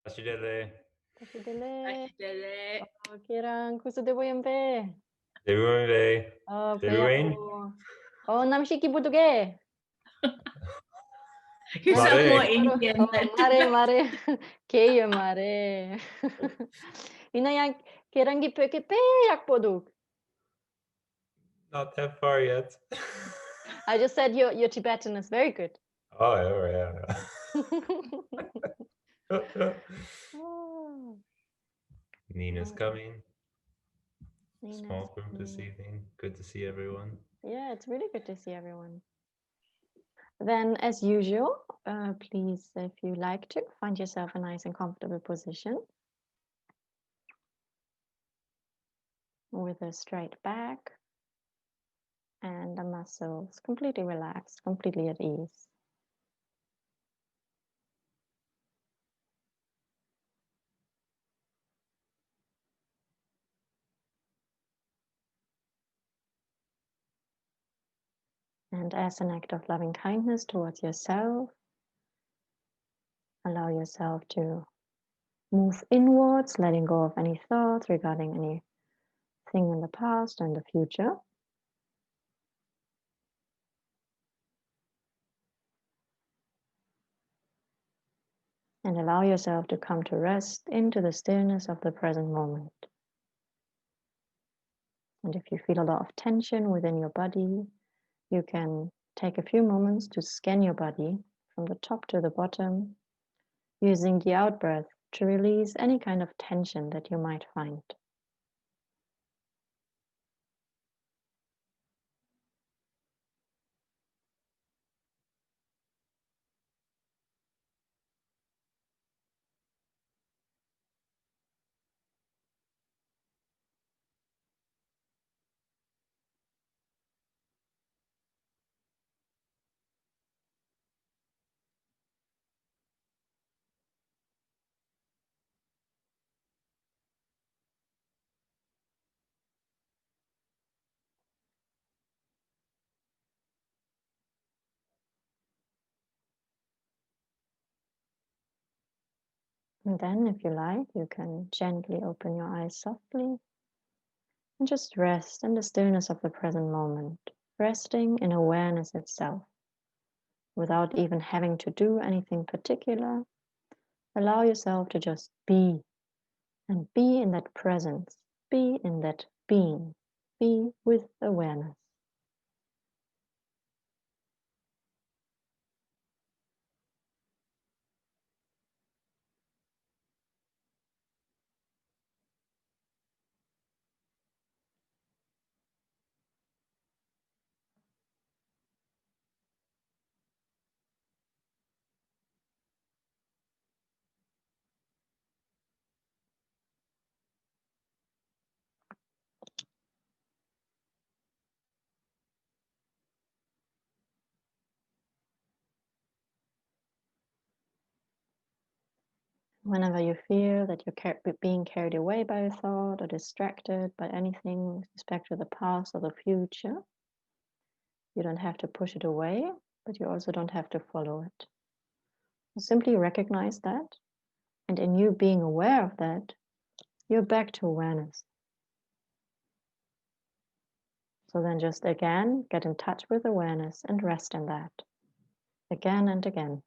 다시 될래. 다시 될래? Dele. Kirang kusudevoyam pe. 대부분의 Kaya ko namshiki butuge. You sound more Mare. Indian. Mare. Kaya mare. Inayang kirangi pe yak poduk. Not that far yet. I just said your Tibetan is very good. Oh, yeah. Nina's coming. Small group this evening. Good to see everyone. Yeah, it's really good to see everyone. Then, as usual, please, if you like to, find yourself a nice and comfortable position with a straight back and the muscles completely relaxed, completely at ease. And as an act of loving kindness towards yourself, allow yourself to move inwards, letting go of any thoughts regarding anything in the past and the future. And allow yourself to come to rest into the stillness of the present moment. And if you feel a lot of tension within your body, you can take a few moments to scan your body from the top to the bottom, using the out breath to release any kind of tension that you might find. And then, if you like, you can gently open your eyes softly and just rest in the stillness of the present moment, resting in awareness itself. Without even having to do anything particular, allow yourself to just be, and be in that presence, be in that being, be with awareness. Whenever you feel that you're being carried away by a thought or distracted by anything with respect to the past or the future, you don't have to push it away, but you also don't have to follow it. Simply recognize that, and in you being aware of that, you're back to awareness. So then just again, get in touch with awareness and rest in that, again and again.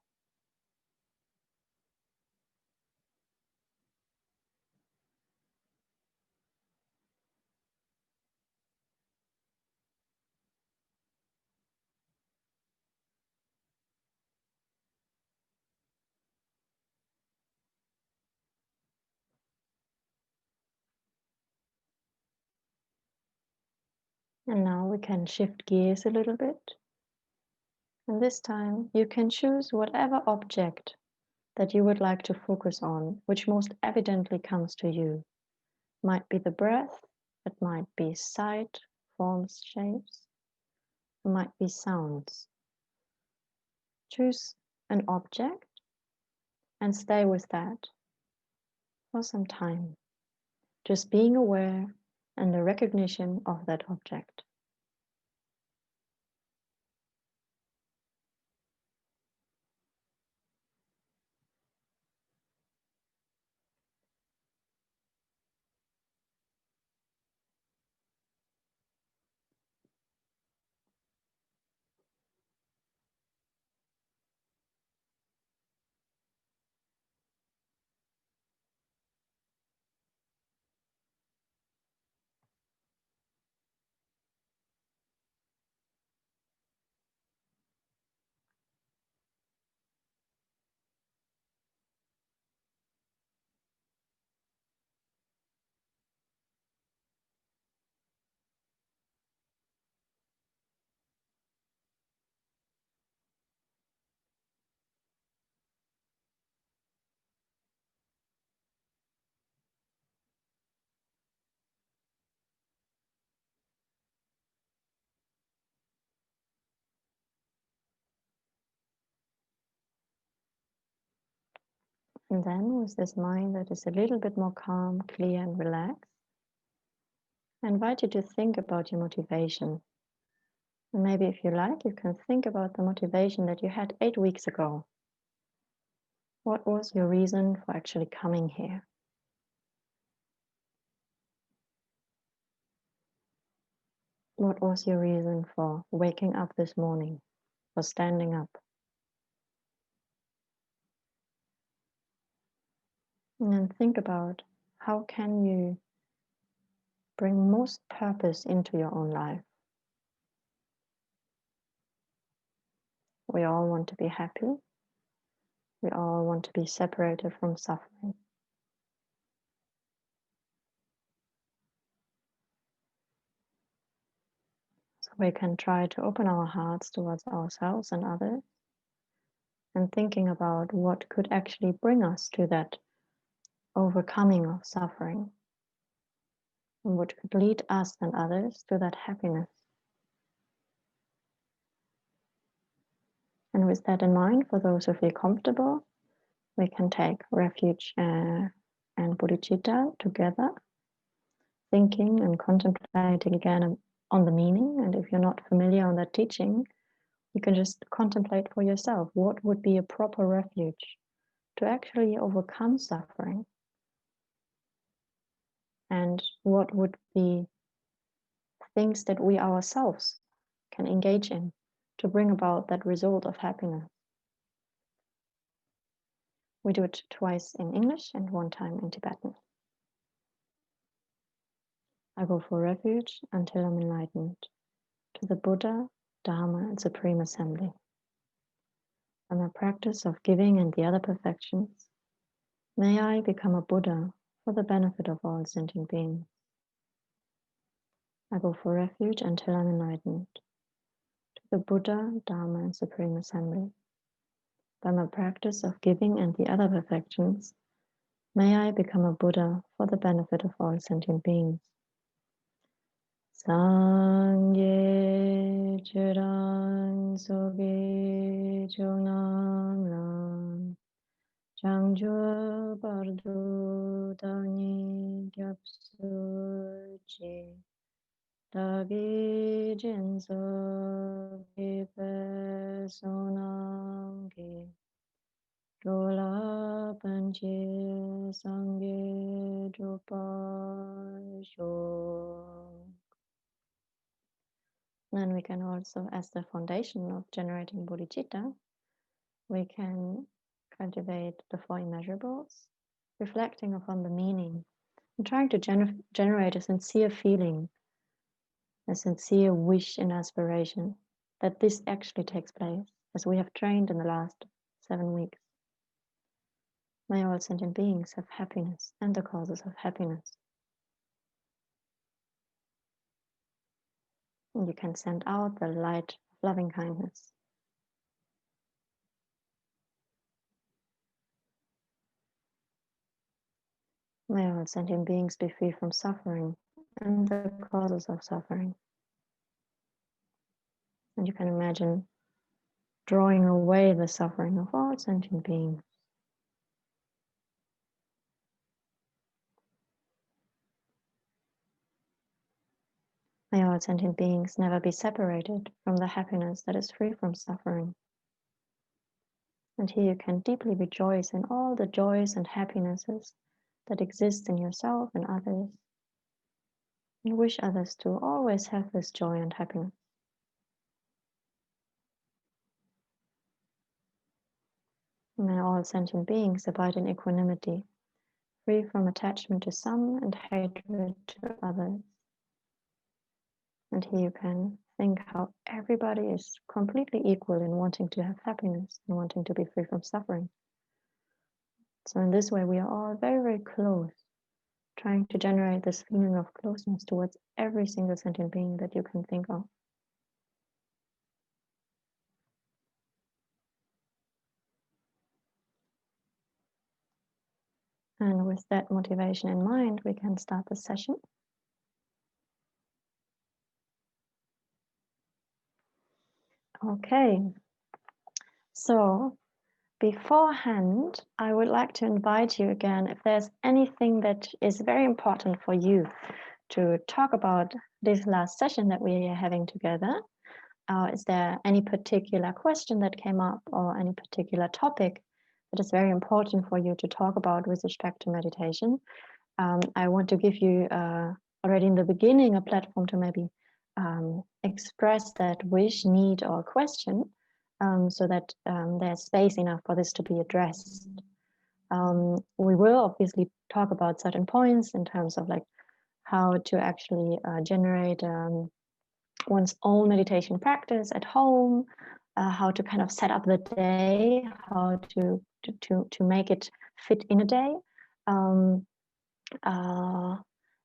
And now we can shift gears a little bit. And this time you can choose whatever object that you would like to focus on, which most evidently comes to you. Might be the breath, it might be sight, forms, shapes, it might be sounds. Choose an object and stay with that for some time, just being aware and the recognition of that object. And then with this mind that is a little bit more calm, clear and relaxed, I invite you to think about your motivation. And maybe if you like, you can think about the motivation that you had 8 weeks ago. What was your reason for actually coming here? What was your reason for waking up this morning, for standing up? And then think about how can you bring most purpose into your own life. We all want to be happy. We all want to be separated from suffering. So we can try to open our hearts towards ourselves and others, and thinking about what could actually bring us to that overcoming of suffering, and what could lead us and others to that happiness. And with that in mind, for those who feel comfortable, we can take refuge and bodhicitta together, thinking and contemplating again on the meaning. And if you're not familiar on that teaching, you can just contemplate for yourself what would be a proper refuge to actually overcome suffering, and what would be things that we ourselves can engage in to bring about that result of happiness. We do it twice in English and one time in Tibetan. I go for refuge until I'm enlightened, to the Buddha, Dharma, and Supreme Assembly. By my practice of giving and the other perfections, may I become a Buddha for the benefit of all sentient beings. I go for refuge until I'm enlightened, to the Buddha, Dharma, and Supreme Assembly. By my practice of giving and the other perfections, may I become a Buddha for the benefit of all sentient beings. Sangye Chirang Soge Chonam Ram Changjo Bardu Dani Gyapsu Chi Dagi Jinso Gipe Sonam Gi Dola Panche Sangye Drupa Sho. Then we can also, as the foundation of generating bodhicitta, we can cultivate the 4 immeasurables, reflecting upon the meaning and trying to generate a sincere feeling, a sincere wish and aspiration that this actually takes place, as we have trained in the last 7 weeks. May all sentient beings have happiness and the causes of happiness. And you can send out the light of loving kindness. May all sentient beings be free from suffering and the causes of suffering. And you can imagine drawing away the suffering of all sentient beings. May all sentient beings never be separated from the happiness that is free from suffering. And here you can deeply rejoice in all the joys and happinesses that exist in yourself and others, and wish others to always have this joy and happiness. May all sentient beings abide in equanimity, free from attachment to some and hatred to others. And here you can think how everybody is completely equal in wanting to have happiness and wanting to be free from suffering. So in this way, we are all very, very close, trying to generate this feeling of closeness towards every single sentient being that you can think of. And with that motivation in mind, we can start the session. Okay, so beforehand, I would like to invite you again, if there's anything that is very important for you to talk about this last session that we are having together. Is there any particular question that came up or any particular topic that is very important for you to talk about with respect to meditation? I want to give you already in the beginning a platform to maybe express that wish, need, or question, so that there's space enough for this to be addressed. We will obviously talk about certain points in terms of like how to actually generate one's own meditation practice at home, how to kind of set up the day, how to make it fit in a day.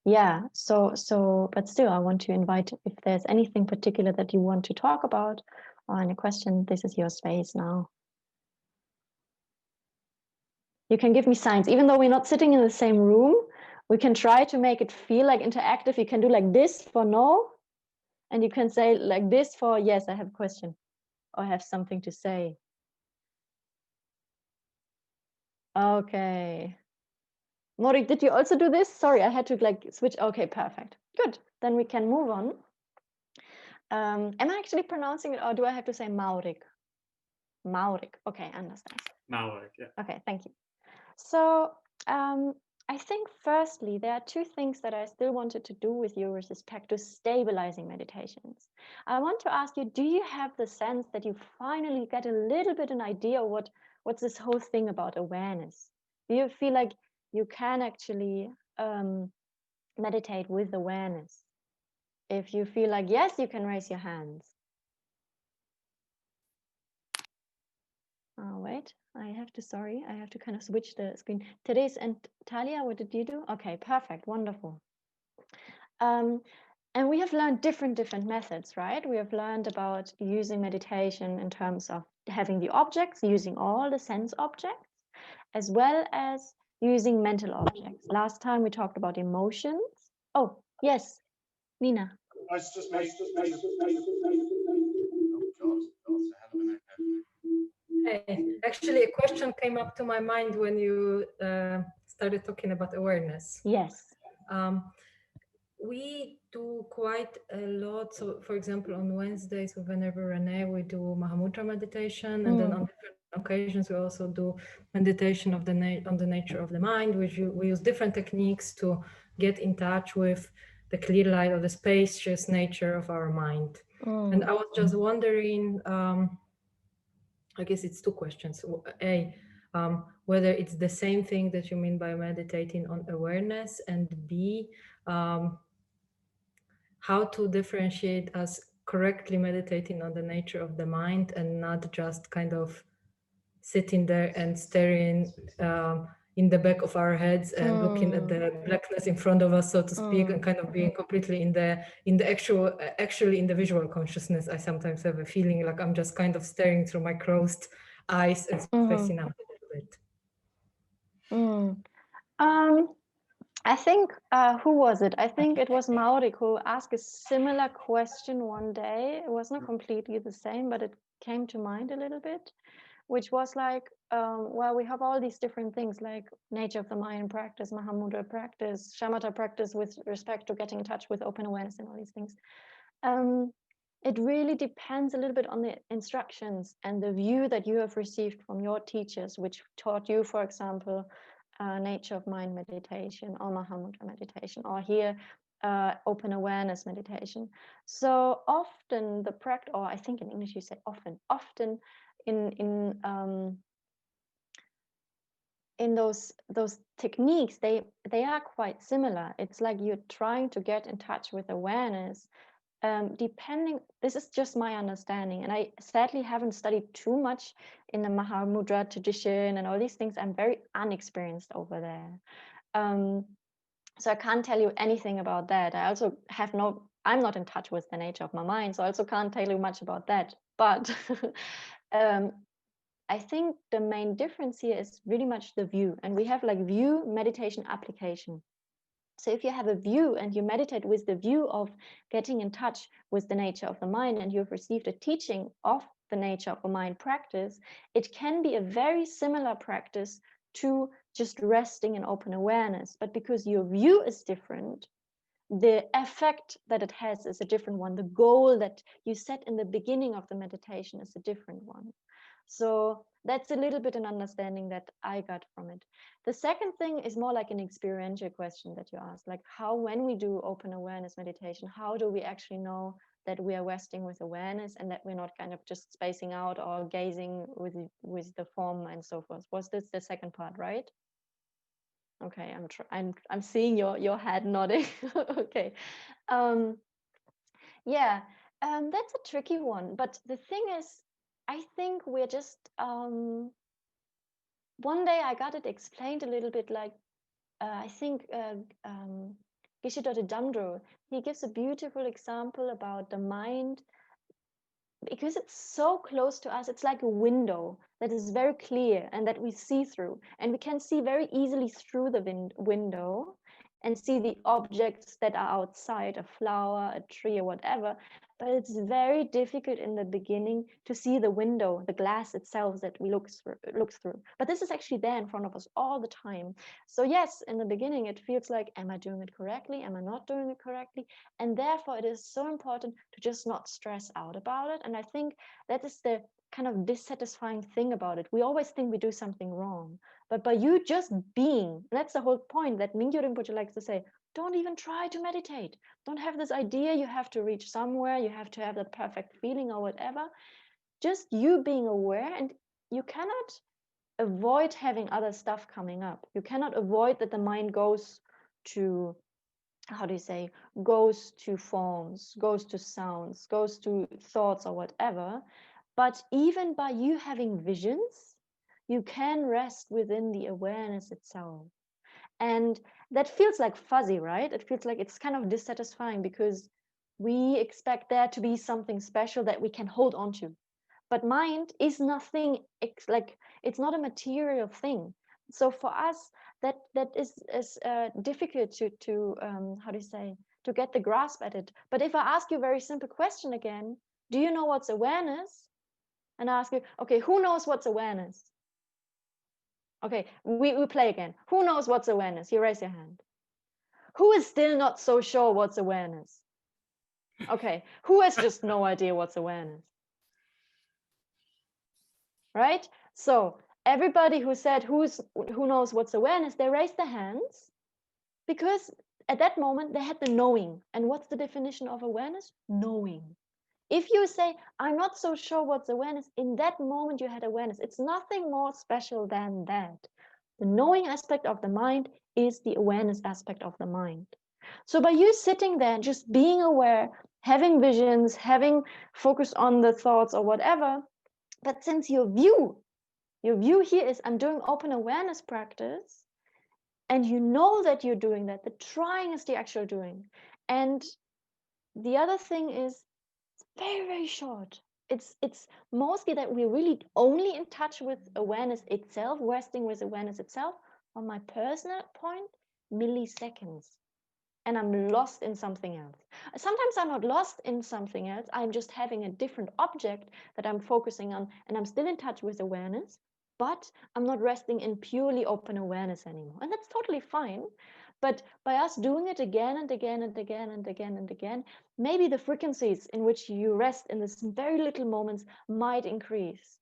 Yeah, so but still I want to invite, if there's anything particular that you want to talk about or any question, this is your space now. You can give me signs, even though we're not sitting in the same room. We can try to make it feel like interactive. You can do like this for no, and you can say like this for yes, I have a question or I have something to say. Okay. Mori, did you also do this? Sorry, I had to like switch. Okay, perfect. Good. Then we can move on. Am I actually pronouncing it, or do I have to say Maurik? Maurik. Okay, I understand. Maurik, yeah. Okay, thank you. So I think firstly, there are two things that I still wanted to do with you with respect to stabilizing meditations. I want to ask you, do you have the sense that you finally get a little bit an idea of what's this whole thing about awareness? Do you feel like you can actually meditate with awareness? If you feel like yes, you can raise your hands. Oh, wait, I have to kind of switch the screen. Therese and Talia, what did you do? Okay, perfect, wonderful. And we have learned different methods, right? We have learned about using meditation in terms of having the objects, using all the sense objects, as well as using mental objects. Last time we talked about emotions. Oh, yes, Nina. I was just making. Hey, actually, a question came up to my mind when you started talking about awareness. Yes. We do quite a lot. So, for example, on Wednesdays with Venerable Renee, we do Mahamudra meditation, and then on different occasions we also do meditation of on the nature of the mind, which we use different techniques to get in touch with the clear light or the spacious nature of our mind. And I was just wondering. I guess it's two questions. A, whether it's the same thing that you mean by meditating on awareness, and B, how to differentiate us correctly meditating on the nature of the mind and not just kind of sitting there and staring in the back of our heads and looking at the blackness in front of us, so to speak, and kind of being completely in the actually in the visual consciousness. I sometimes have a feeling like I'm just kind of staring through my closed eyes and spacing out a little bit. I think, who was it? I think it was Maurik who asked a similar question one day. It was not completely the same, but it came to mind a little bit, which was like, well, we have all these different things like nature of the mind practice, Mahamudra practice, shamatha practice with respect to getting in touch with open awareness and all these things. It really depends a little bit on the instructions and the view that you have received from your teachers, which taught you, for example, nature of mind meditation or Mahamudra meditation, or here open awareness meditation. So often the practice, or I think in English you say often in those techniques, they are quite similar. It's like you're trying to get in touch with awareness. Depending, this is just my understanding, and I sadly haven't studied too much in the Mahamudra tradition and all these things. I'm very unexperienced over there. So I can't tell you anything about that. I also I'm not in touch with the nature of my mind, so I also can't tell you much about that. But I think the main difference here is really much the view, and we have like view, meditation, application. So if you have a view and you meditate with the view of getting in touch with the nature of the mind, and you've received a teaching of the nature of a mind practice, it can be a very similar practice to just resting in open awareness. But because your view is different, the effect that it has is a different one. The goal that you set in the beginning of the meditation is a different one. So that's a little bit an understanding that I got from it. The second thing is more like an experiential question that you asked, like how, when we do open awareness meditation, how do we actually know that we are resting with awareness and that we're not kind of just spacing out or gazing with the form and so forth? Was this the second part, right? Okay, I'm seeing your head nodding. Okay, yeah, that's a tricky one. But the thing is, I think we're just one day I got it explained a little bit like I think Geshe Damdro, he gives a beautiful example about the mind, because it's so close to us. It's like a window that is very clear and that we see through, and we can see very easily through the window and see the objects that are outside, a flower, a tree, or whatever. But it's very difficult in the beginning to see the window, the glass itself that we look through. But this is actually there in front of us all the time. So yes, in the beginning it feels like, am I doing it correctly? Am I not doing it correctly? And therefore it is so important to just not stress out about it. And I think that is the kind of dissatisfying thing about it. We always think we do something wrong, but by you just being, that's the whole point that Mingyu Rinpoche likes to say, don't even try to meditate. Don't have this idea you have to reach somewhere, you have to have the perfect feeling or whatever. Just you being aware, and you cannot avoid having other stuff coming up. You cannot avoid that the mind goes to, how do you say, goes to forms, goes to sounds, goes to thoughts or whatever. But even by you having visions, you can rest within the awareness itself. And that feels like fuzzy, right? It feels like it's kind of dissatisfying because we expect there to be something special that we can hold on to. But mind is nothing, like it's not a material thing. So for us, that is difficult to how do you say, to get the grasp at it. But if I ask you a very simple question again, do you know what's awareness? And I ask you, okay, who knows what's awareness? Okay, we play again. Who knows what's awareness? You raise your hand. Who is still not so sure what's awareness? Okay, who has just no idea what's awareness? Right? So everybody who said who knows what's awareness, they raised their hands because at that moment they had the knowing. And what's the definition of awareness? Knowing. If you say, I'm not so sure what's awareness, in that moment you had awareness. It's nothing more special than that. The knowing aspect of the mind is the awareness aspect of the mind. So by you sitting there, just being aware, having visions, having focus on the thoughts or whatever, but since your view here is, I'm doing open awareness practice, and you know that you're doing that, the trying is the actual doing. And the other thing is, very, very short. It's mostly that we're really only in touch with awareness itself, resting with awareness itself. On my personal point, milliseconds. And I'm lost in something else. Sometimes I'm not lost in something else. I'm just having a different object that I'm focusing on, and I'm still in touch with awareness, but I'm not resting in purely open awareness anymore. And that's totally fine. But by us doing it again and again and again and again and again, maybe the frequencies in which you rest in this very little moments might increase.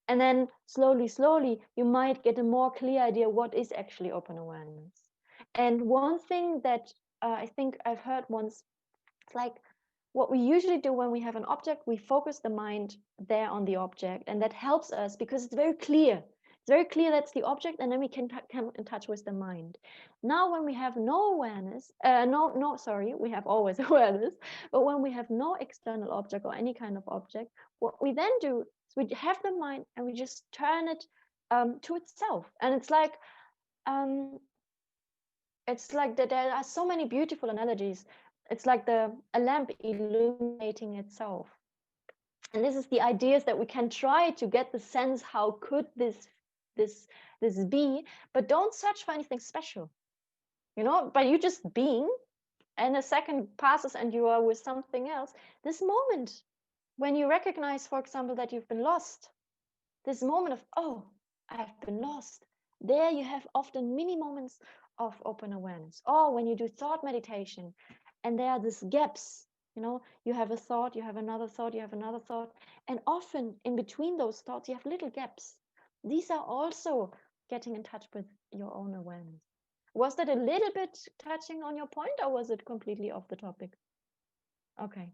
And then slowly, slowly, you might get a more clear idea what is actually open awareness. And one thing that I think I've heard once, it's like what we usually do when we have an object, we focus the mind there on the object, and that helps us because it's very clear. It's very clear that's the object, and then we can come in touch with the mind. Now, when we have no awareness, we have always awareness, but when we have no external object or any kind of object, what we then do is we have the mind and we just turn it to itself, and it's like that there are so many beautiful analogies. It's like a lamp illuminating itself. And this is the ideas that we can try to get the sense, how could this be, but don't search for anything special. By you just being, and a second passes and you are with something else. This moment when you recognize, for example, that you've been lost, this moment of, oh, I've been lost, there you have often mini moments of open awareness. Or when you do thought meditation and there are these gaps, you have a thought, you have another thought, you have another thought, and often in between those thoughts you have little gaps. These are also getting in touch with your own awareness. Was that a little bit touching on your point, or was it completely off the topic? Okay.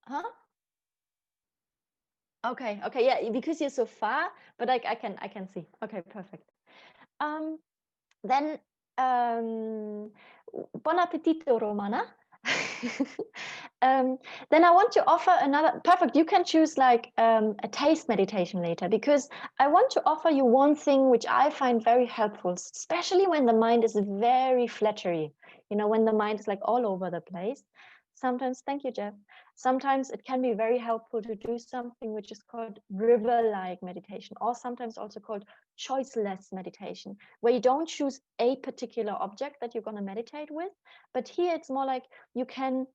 Huh? Okay, yeah, because you're so far, but I can see. Okay, perfect. Then buon appetito, Romana. Then I want to offer another, perfect, you can choose like a taste meditation later, because I want to offer you one thing which I find very helpful, especially when the mind is very fluttery, when the mind is like all over the place. Sometimes, thank you, Jeff. Sometimes it can be very helpful to do something which is called river-like meditation, or sometimes also called choiceless meditation, where you don't choose a particular object that you're going to meditate with, but here it's more like you can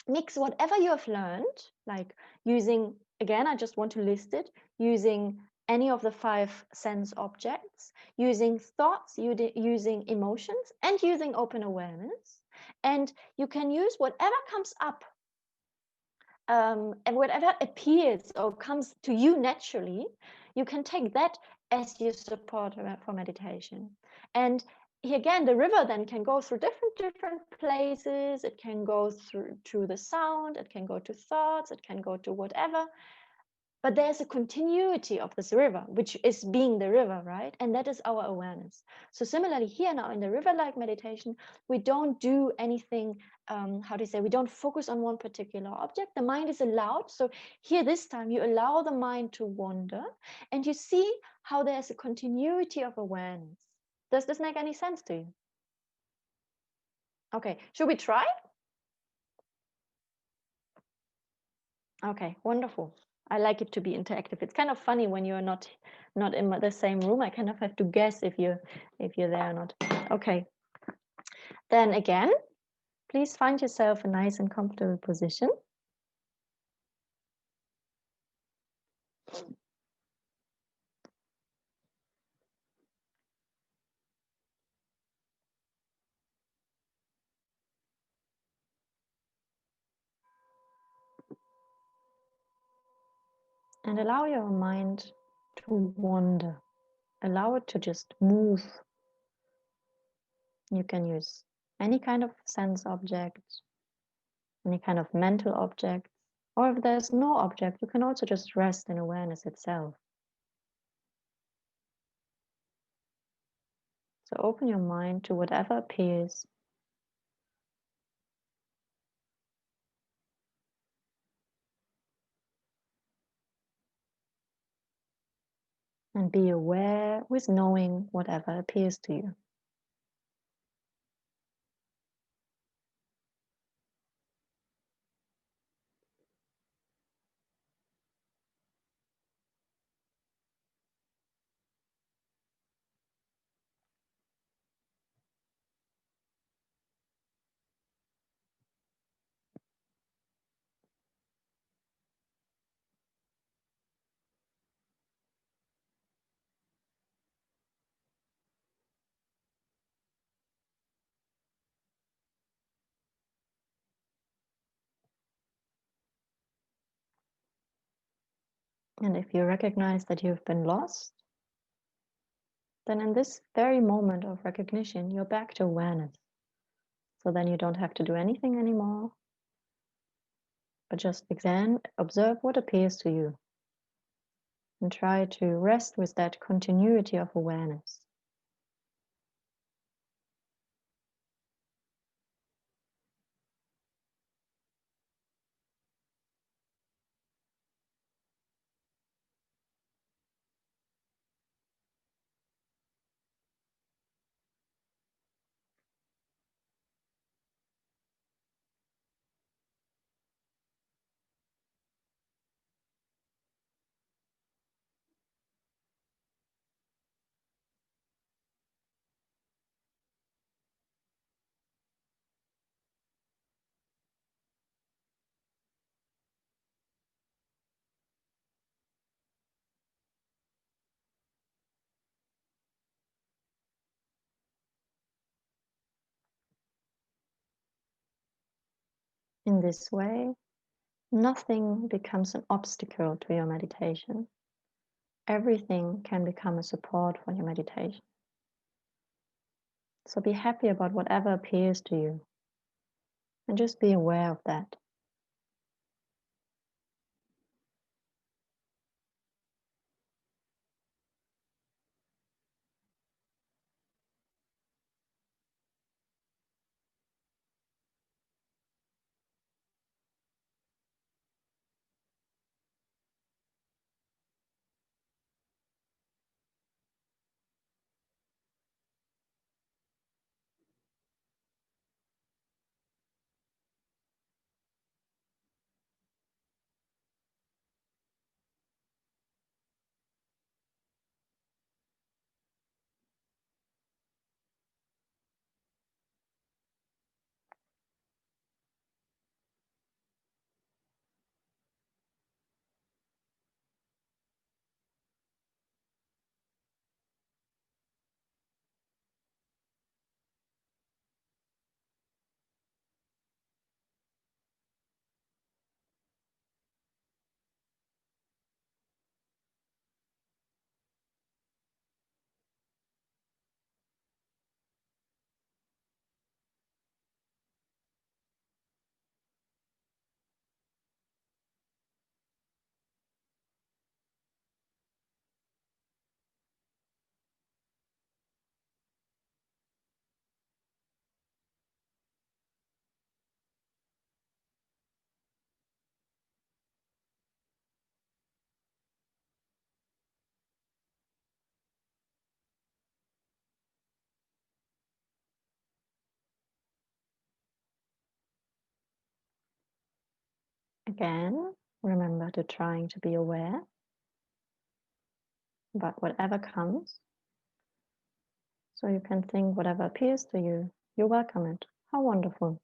mix whatever you have learned, like using, again, I just want to list it, using any of the 5 sense objects, using thoughts, using emotions, and using open awareness. And you can use whatever comes up and whatever appears or comes to you naturally, you can take that as your support for meditation. And here again, the river then can go through different places. It can go through the sound, it can go to thoughts, it can go to whatever. But there's a continuity of this river, which is being the river, right? And that is our awareness. So similarly here now in the river-like meditation, we don't do anything, we don't focus on one particular object. The mind is allowed. So here this time you allow the mind to wander and you see how there's a continuity of awareness. Does this make any sense to you? Okay, should we try? Okay, wonderful. I like it to be interactive. It's kind of funny when you're not in the same room. I kind of have to guess if you're there or not. Okay. Then again, please find yourself a nice and comfortable position. And allow your mind to wander. Allow it to just move. You can use any kind of sense object, any kind of mental object, or if there's no object, you can also just rest in awareness itself. So open your mind to whatever appears. And be aware with knowing whatever appears to you. And if you recognize that you've been lost, then in this very moment of recognition, you're back to awareness. So then you don't have to do anything anymore, but just observe what appears to you and try to rest with that continuity of awareness. In this way, nothing becomes an obstacle to your meditation. Everything can become a support for your meditation. So be happy about whatever appears to you and just be aware of that. Again, remember to trying to be aware about whatever comes. So you can think whatever appears to you, you welcome it. How wonderful.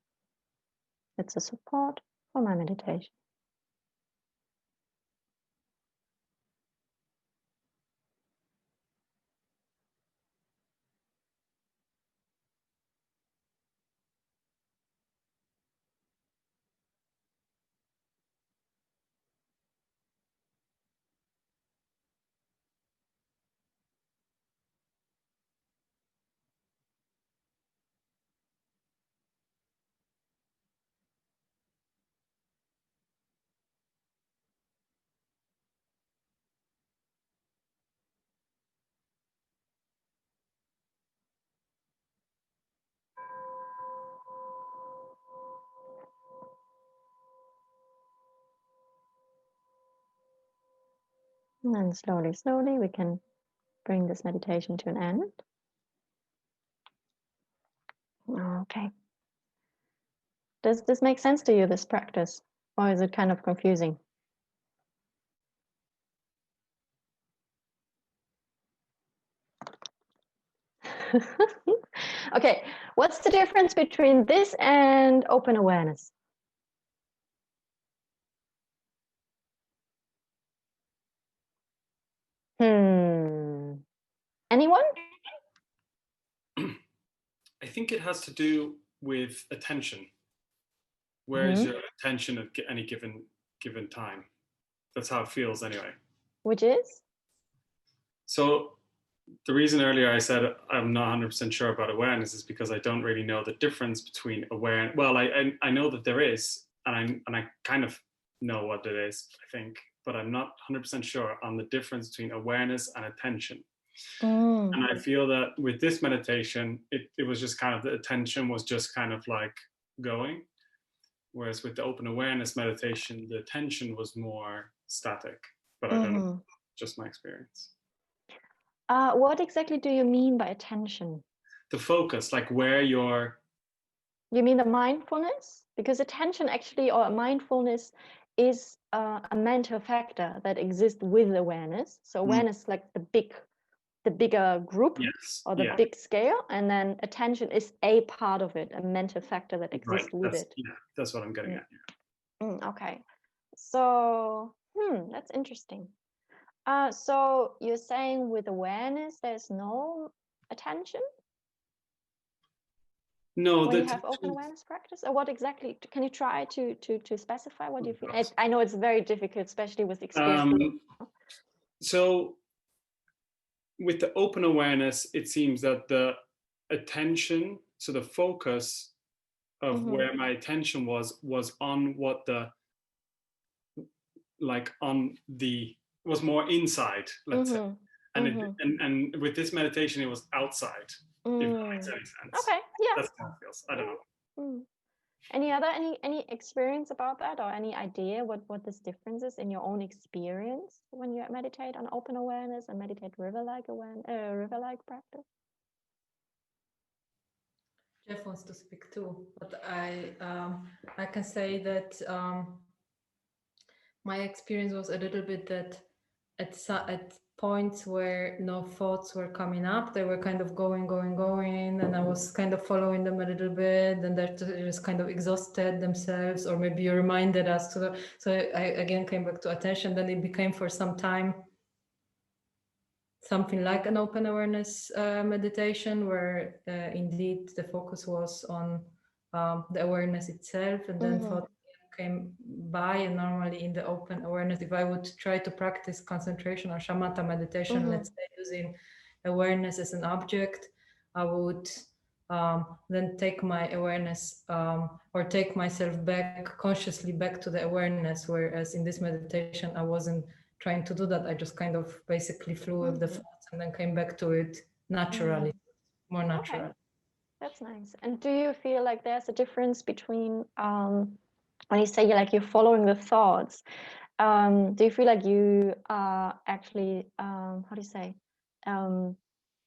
It's a support for my meditation. And then slowly, slowly, we can bring this meditation to an end. Okay. Does this make sense to you, this practice? Or is it kind of confusing? Okay, what's the difference between this and open awareness? Anyone? I think it has to do with attention. Where is your attention at any given time? That's how it feels anyway. Which is? So the reason earlier I said I'm not 100% sure about awareness is because I don't really know the difference between awareness. Well, I know that there is, and I kind of know what it is, I think, but I'm not 100% sure on the difference between awareness and attention. And I feel that with this meditation, it was just kind of, the attention was just kind of like going. Whereas with the open awareness meditation, the attention was more static. But I don't know, just my experience. What exactly do you mean by attention? The focus, like where you're... You mean the mindfulness? Because attention actually, or mindfulness, is a mental factor that exists with awareness. So awareness is like the bigger group, or the big scale, and then attention is a part of it, a mental factor that exists with it. Yeah, that's what I'm getting at. Okay, so that's interesting. So you're saying with awareness there's no attention? No, when you have open awareness practice? Or what exactly, can you try to specify what you feel? I know it's very difficult, especially with experience. So with the open awareness, it seems that the attention, so the focus of where my attention was on what the, like on the, was more inside, let's say. And and with this meditation, it was outside, if that makes any sense. Okay, yeah. That's how it feels. I don't know. Any experience about that, or any idea what this difference is in your own experience when you meditate on open awareness and meditate river-like practice? Jeff wants to speak too, but I can say that my experience was a little bit that at points where no thoughts were coming up, they were kind of going, and I was kind of following them a little bit, and they just kind of exhausted themselves, or maybe you reminded us to. So I again came back to attention. Then it became for some time something like an open awareness meditation, where indeed the focus was on the awareness itself, and then thought came by. And normally in the open awareness, if I would try to practice concentration or shamatha meditation, let's say using awareness as an object, I would then take my awareness or take myself back consciously back to the awareness, whereas in this meditation I wasn't trying to do that. I just kind of basically flew with the thoughts and then came back to it naturally, more naturally. Okay. That's nice. And do you feel like there's a difference between when you say you're following the thoughts, do you feel like you are actually how do you say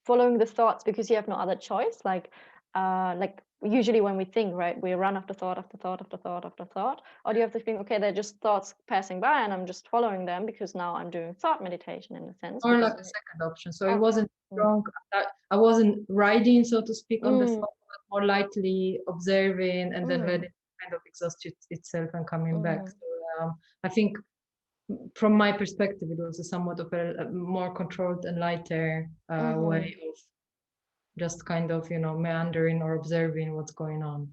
following the thoughts because you have no other choice, like usually when we think, right, we run after thought after thought after thought after thought, or do you have to think, okay, they're just thoughts passing by and I'm just following them because now I'm doing thought meditation in a sense? Or like the second option. So it wasn't strong. I wasn't riding, so to speak, on the thought, but more lightly observing and then letting it kind of exhaust itself and coming back. So I think from my perspective, it was a somewhat of a more controlled and lighter way of just kind of, meandering or observing what's going on.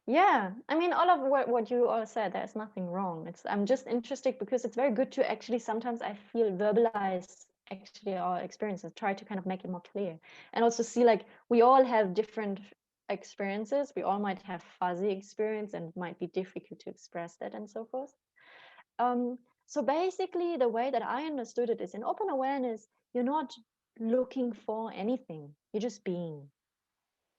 Yeah, I mean, all of what you all said, there's nothing wrong. I'm just interested because it's very good to actually sometimes I feel verbalize actually our experiences, try to kind of make it more clear, and also see like we all have different experiences. We all might have fuzzy experience and it might be difficult to express that and so forth. So basically the way that I understood it is in open awareness, you're not looking for anything, you're just being.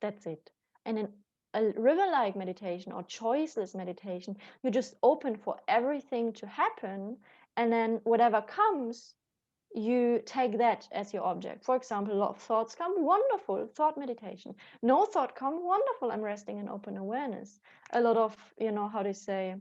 That's it. And in a river-like meditation or choiceless meditation, you're just open for everything to happen, and then whatever comes, you take that as your object. For example, a lot of thoughts come, wonderful, thought meditation. No thought come, wonderful, I'm resting in open awareness. A lot of, how do you say,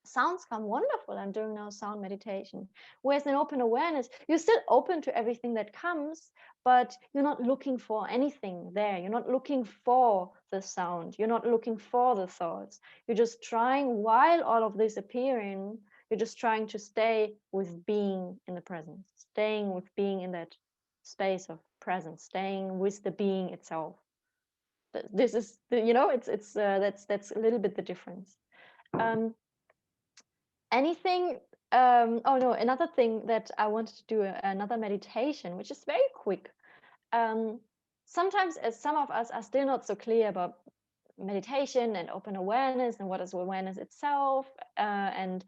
sounds come, wonderful, I'm doing now sound meditation. Whereas in open awareness, you're still open to everything that comes, but you're not looking for anything there. You're not looking for the sound. You're not looking for the thoughts. You're just trying, while all of this appearing, you're just trying to stay with being in the present, staying with being in that space of presence, staying with the being itself. This is, that's a little bit the difference. Anything oh no, another thing that I wanted to do another meditation, which is very quick. Sometimes as some of us are still not so clear about meditation and open awareness and what is awareness itself, and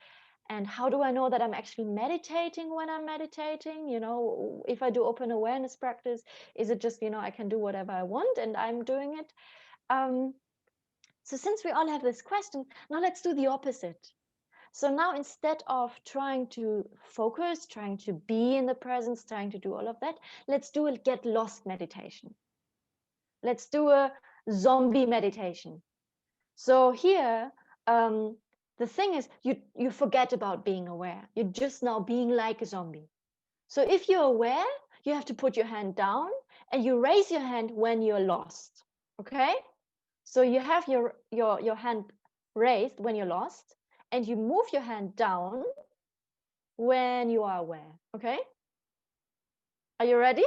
how do I know that I'm actually meditating when I'm meditating? If I do open awareness practice, is it just I can do whatever I want and I'm doing it? So since we all have this question, now let's do the opposite. So now instead of trying to focus, trying to be in the presence, trying to do all of that, let's do a get lost meditation. Let's do a zombie meditation. So here, the thing is you forget about being aware. You're just now being like a zombie. So if you're aware, you have to put your hand down and you raise your hand when you're lost. Okay? So you have your hand raised when you're lost, and you move your hand down when you are aware. Okay? Are you ready?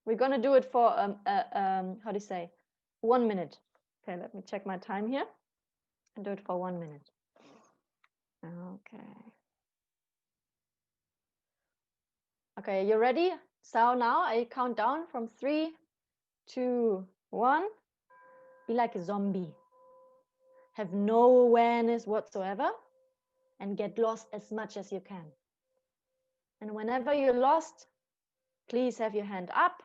We're going to do it for, how do you say, 1 minute. Okay, let me check my time here and do it for 1 minute. Okay. Okay, you ready? So now I count down from 3, 2, 1. Be like a zombie. Have no awareness whatsoever and get lost as much as you can. And whenever you're lost, please have your hand up.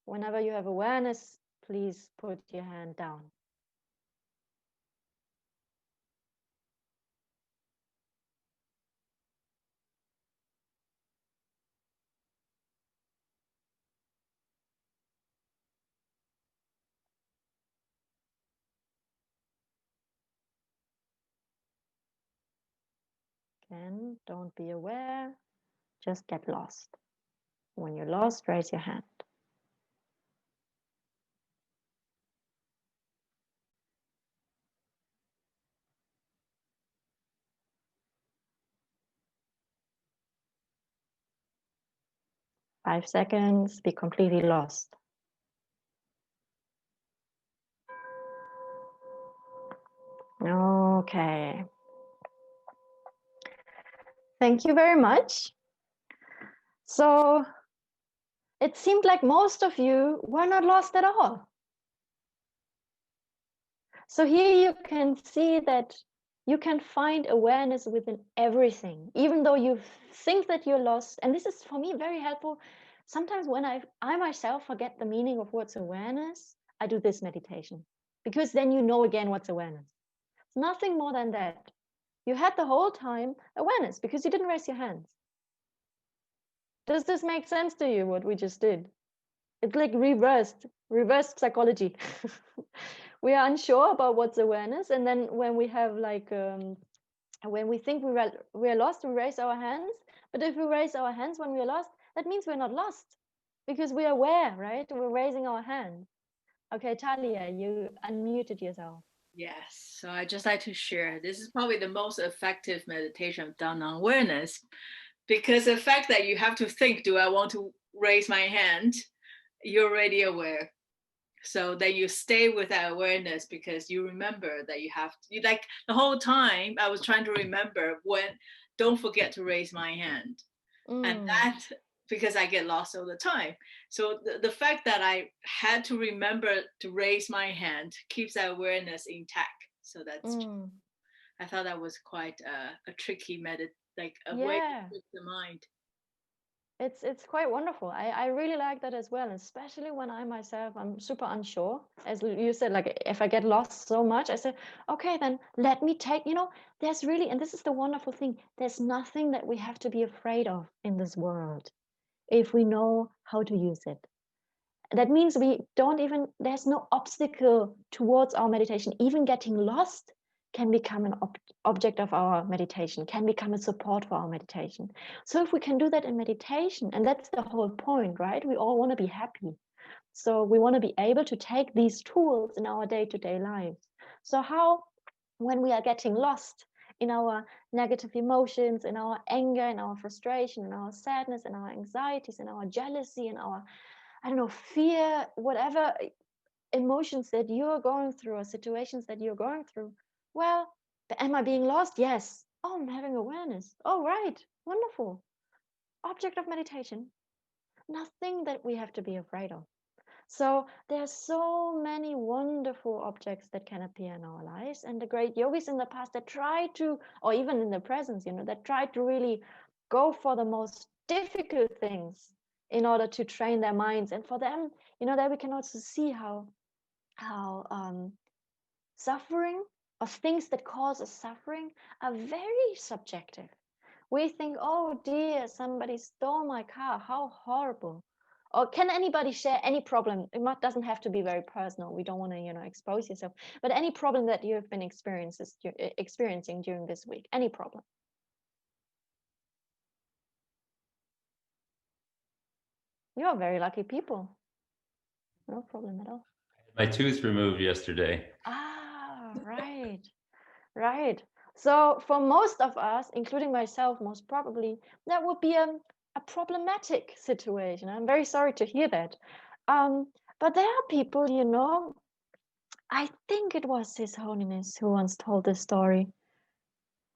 Whenever you have awareness, please put your hand down. Again, don't be aware, just get lost. When you're lost, raise your hand. Five seconds, be completely lost. Okay. Thank you very much. So it seemed like most of you were not lost at all. So here you can see that you can find awareness within everything, even though you think that you're lost. And this is for me very helpful. Sometimes when I myself forget the meaning of what's awareness, I do this meditation, because then you know again what's awareness. It's nothing more than that. You had the whole time awareness because you didn't raise your hands. Does this make sense to you, what we just did? It's like reversed psychology. We are unsure about what's awareness, and then when we have like when we think we're lost, we raise our hands. But if we raise our hands when we're lost, that means we're not lost, because we're aware, right? We're raising our hands. Okay, Talia, you unmuted yourself. Yes, so I just like to share. This is probably the most effective meditation I've done on awareness, because the fact that you have to think, do I want to raise my hand? You're already aware. So then you stay with that awareness because you remember that you have to, like the whole time I was trying to remember when, don't forget to raise my hand. And that, because I get lost all the time. So the fact that I had to remember to raise my hand keeps that awareness intact. So that's, I thought that was quite a tricky way to trick the mind. It's quite wonderful. I really like that as well, especially when I'm super unsure. As you said, like if I get lost so much, I said, okay, then let me take, there's really, and this is the wonderful thing, there's nothing that we have to be afraid of in this world if we know how to use it. That means there's no obstacle towards our meditation. Even getting lost can become an object of our meditation, can become a support for our meditation. So if we can do that in meditation, and that's the whole point, right? We all want to be happy. So we want to be able to take these tools in our day-to-day lives. So how, when we are getting lost in our negative emotions, in our anger, in our frustration, in our sadness, in our anxieties, in our jealousy, in our, I don't know, fear, whatever emotions that you're going through or situations that you're going through. Well, am I being lost? Yes. Oh, I'm having awareness. Oh, right. Wonderful. Object of meditation. Nothing that we have to be afraid of. So there's so many wonderful objects that can appear in our lives. And the great yogis in the past that try to, or even in the present, that try to really go for the most difficult things in order to train their minds. And for them, there we can also see how suffering, or things that cause us suffering, are very subjective. We think, oh dear, somebody stole my car, how horrible. Or can anybody share any problem? It doesn't have to be very personal. We don't want to, expose yourself. But any problem that you have been experiencing during this week, any problem. You're very lucky people. No problem at all. My tooth removed yesterday. Ah, right, right. So for most of us, including myself, most probably, that would be a problematic situation. I'm very sorry to hear that. But there are people, you know, I think it was His Holiness who once told this story.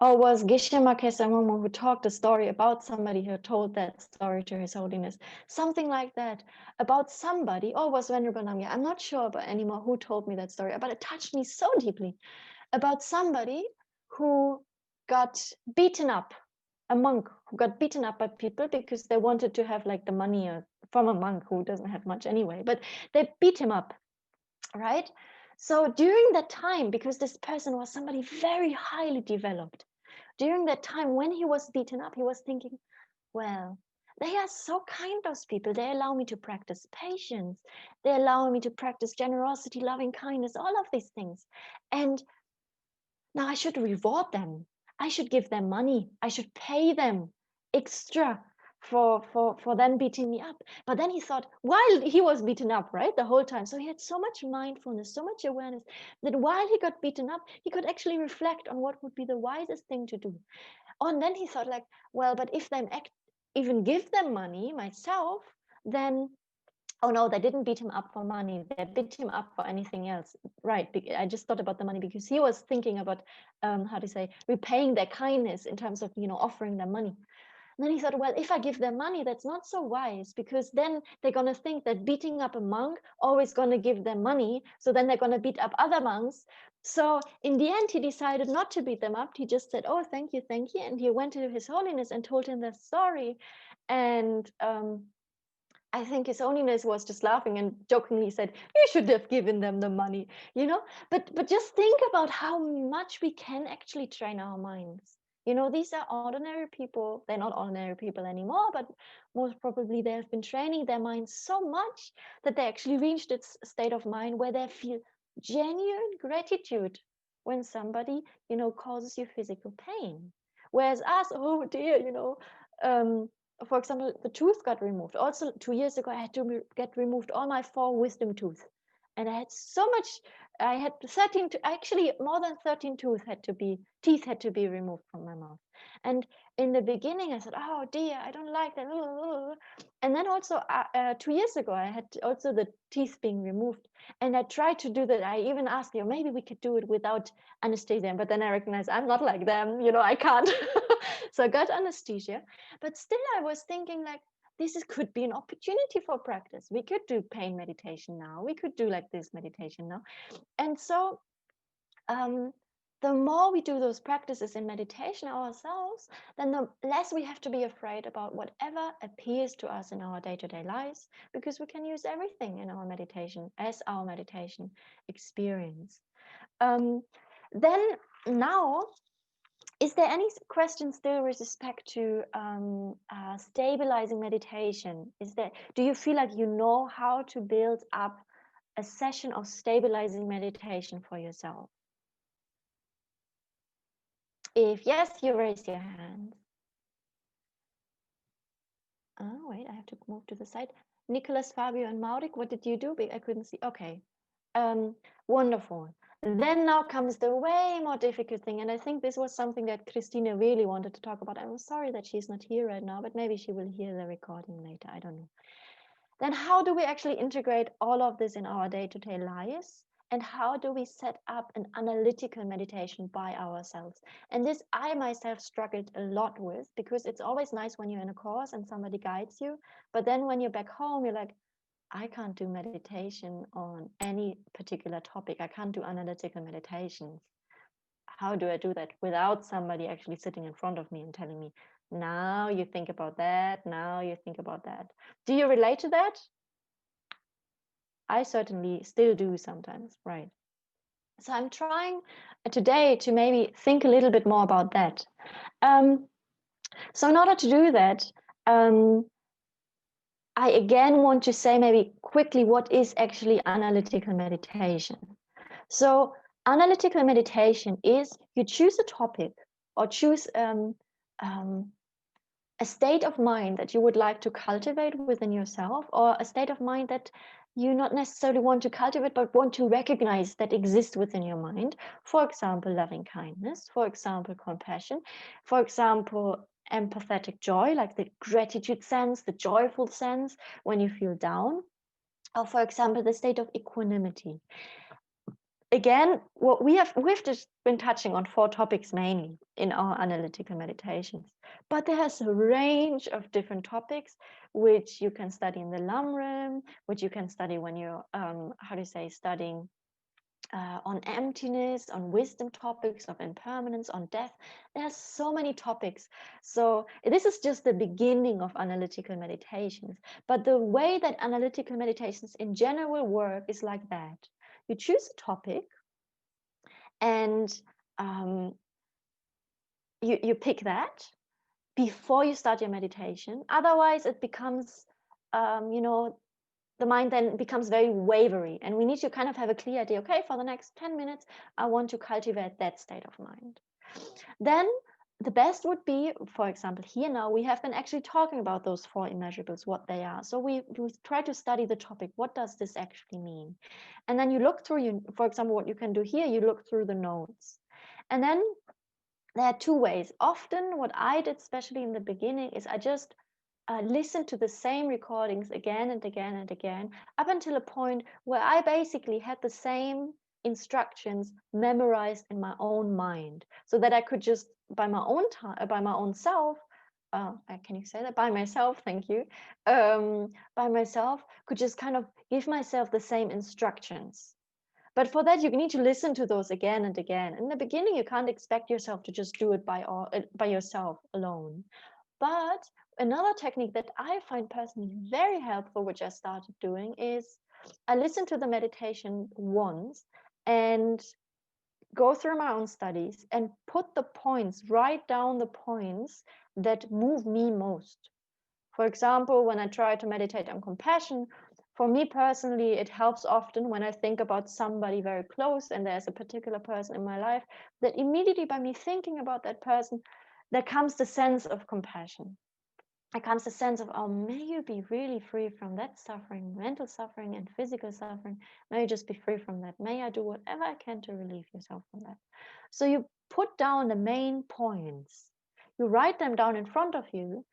Or was Geshe Marquez Amomo who talked a story about somebody who told that story to His Holiness? Something like that, about somebody, or was Venerable Namya? I'm not sure about anymore who told me that story, but it touched me so deeply, about somebody who got beaten up, a monk who got beaten up by people because they wanted to have like the money from a monk who doesn't have much anyway, but they beat him up, right? So during that time, because this person was somebody very highly developed, during that time when he was beaten up, he was thinking, well, they are so kind, those people. They allow me to practice patience. They allow me to practice generosity, loving kindness, all of these things. And now I should reward them. I should give them money. I should pay them extra for them beating me up. But then he thought, while he was beaten up, right, the whole time, so he had so much mindfulness, so much awareness, that while he got beaten up, he could actually reflect on what would be the wisest thing to do. And then he thought, like, well, but if I even give them money myself, then oh no, they didn't beat him up for money. They beat him up for anything else. Right. I just thought about the money because he was thinking about how to say, repaying their kindness in terms of, you know, offering them money. And then he thought, well, if I give them money, that's not so wise, because then they're going to think that beating up a monk always going to give them money. So then they're going to beat up other monks. So in the end, he decided not to beat them up. He just said, oh, thank you, thank you. And he went to His Holiness and told him the story. And I think His Holiness was just laughing and jokingly said, you should have given them the money, you know, but just think about how much we can actually train our minds. You know, these are ordinary people. They're not ordinary people anymore, but most probably they have been training their minds so much that they actually reached this state of mind where they feel genuine gratitude when somebody, you know, causes you physical pain. Whereas us, oh dear, you know, for example, the tooth got removed. Also, 2 years ago, I had to get removed all my 4 wisdom teeth. And I had so much, I had 13, actually more than 13 teeth had to be removed from my mouth. And in the beginning, I said, oh dear, I don't like that. And then also 2 years ago, I had also the teeth being removed. And I tried to do that. I even asked you, maybe we could do it without anesthesia. But then I recognized I'm not like them, you know, I can't. So I got anesthesia. But still, I was thinking like, could be an opportunity for practice. We could do pain meditation now. We could do like this meditation now. And so the more we do those practices in meditation ourselves, then the less we have to be afraid about whatever appears to us in our day-to-day lives, because we can use everything in our meditation as our meditation experience. Then now, is there any question still with respect to stabilizing meditation? Do you feel like you know how to build up a session of stabilizing meditation for yourself? If yes, you raise your hand. Oh, wait, I have to move to the side. Nicholas, Fabio, and Maurik, what did you do? I couldn't see. Okay. Wonderful. Then now comes the way more difficult thing. And I think this was something that Christina really wanted to talk about. I'm sorry that she's not here right now, but maybe she will hear the recording later. I don't know. Then how do we actually integrate all of this in our day-to-day lives? And how do we set up an analytical meditation by ourselves? And this I myself struggled a lot with, because it's always nice when you're in a course and somebody guides you. But then when you're back home, you're like, I can't do meditation on any particular topic. I can't do analytical meditations. How do I do that without somebody actually sitting in front of me and telling me, now you think about that, now you think about that? Do you relate to that? I certainly still do sometimes, right? So I'm trying today to maybe think a little bit more about that. So in order to do that, I again want to say maybe quickly what is actually analytical meditation. So analytical meditation is you choose a topic or choose a state of mind that you would like to cultivate within yourself, or a state of mind that you not necessarily want to cultivate, but want to recognize that exists within your mind. For example, loving kindness, for example, compassion, for example, empathetic joy, like the gratitude sense, the joyful sense when you feel down, or for example, the state of equanimity. Again, what we've just been touching on 4 topics mainly in our analytical meditations, but there's a range of different topics which you can study in the Lamrim, which you can study when you're studying on emptiness, on wisdom topics, of impermanence, on death. There's so many topics. So this is just the beginning of analytical meditations. But the way that analytical meditations in general work is like that. You choose a topic and you pick that before you start your meditation. Otherwise, it becomes, the mind then becomes very wavery, and we need to kind of have a clear idea. Okay, for the next 10 minutes, I want to cultivate that state of mind. Then the best would be, for example, here now we have been actually talking about those 4 immeasurables, what they are. So we try to study the topic. What does this actually mean? And then you look through, for example, what you can do here, you look through the notes. And then there are 2 ways. Often what I did, especially in the beginning, is I just listen to the same recordings again and again and again, up until a point where I basically had the same instructions memorized in my own mind, so that I could just by my own self, can you say that? By myself, thank you. By myself, could just kind of give myself the same instructions. But for that, you need to listen to those again and again. In the beginning, you can't expect yourself to just do it by yourself alone. But another technique that I find personally very helpful, which I started doing, is I listen to the meditation once and go through my own studies and write down the points that move me most. For example, when I try to meditate on compassion, for me personally, it helps often when I think about somebody very close and there's a particular person in my life, that immediately by me thinking about that person, there comes the sense of compassion. There comes the sense of, oh, may you be really free from that suffering, mental suffering and physical suffering. May you just be free from that. May I do whatever I can to relieve yourself from that. So you put down the main points. You write them down in front of you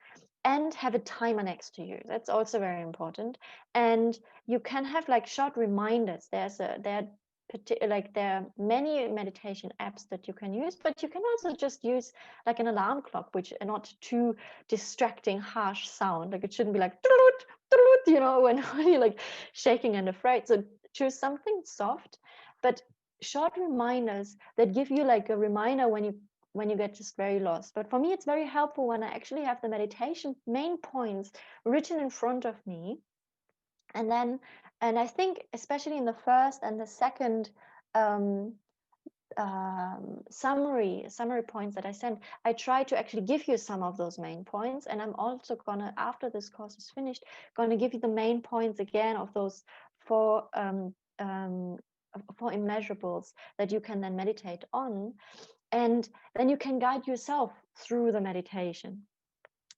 and have a timer next to you. That's also very important. And you can have like short reminders. There are many meditation apps that you can use, but you can also just use like an alarm clock, which are not too distracting, harsh sound. Like it shouldn't be like, when you're like shaking and afraid. So choose something soft, but short reminders that give you like a reminder when you get just very lost. But for me, it's very helpful when I actually have the meditation main points written in front of me. And I think especially in the first and the second summary points that I sent, I try to actually give you some of those main points. And I'm also gonna, after this course is finished, gonna give you the main points again of those 4 immeasurables that you can then meditate on. And then you can guide yourself through the meditation.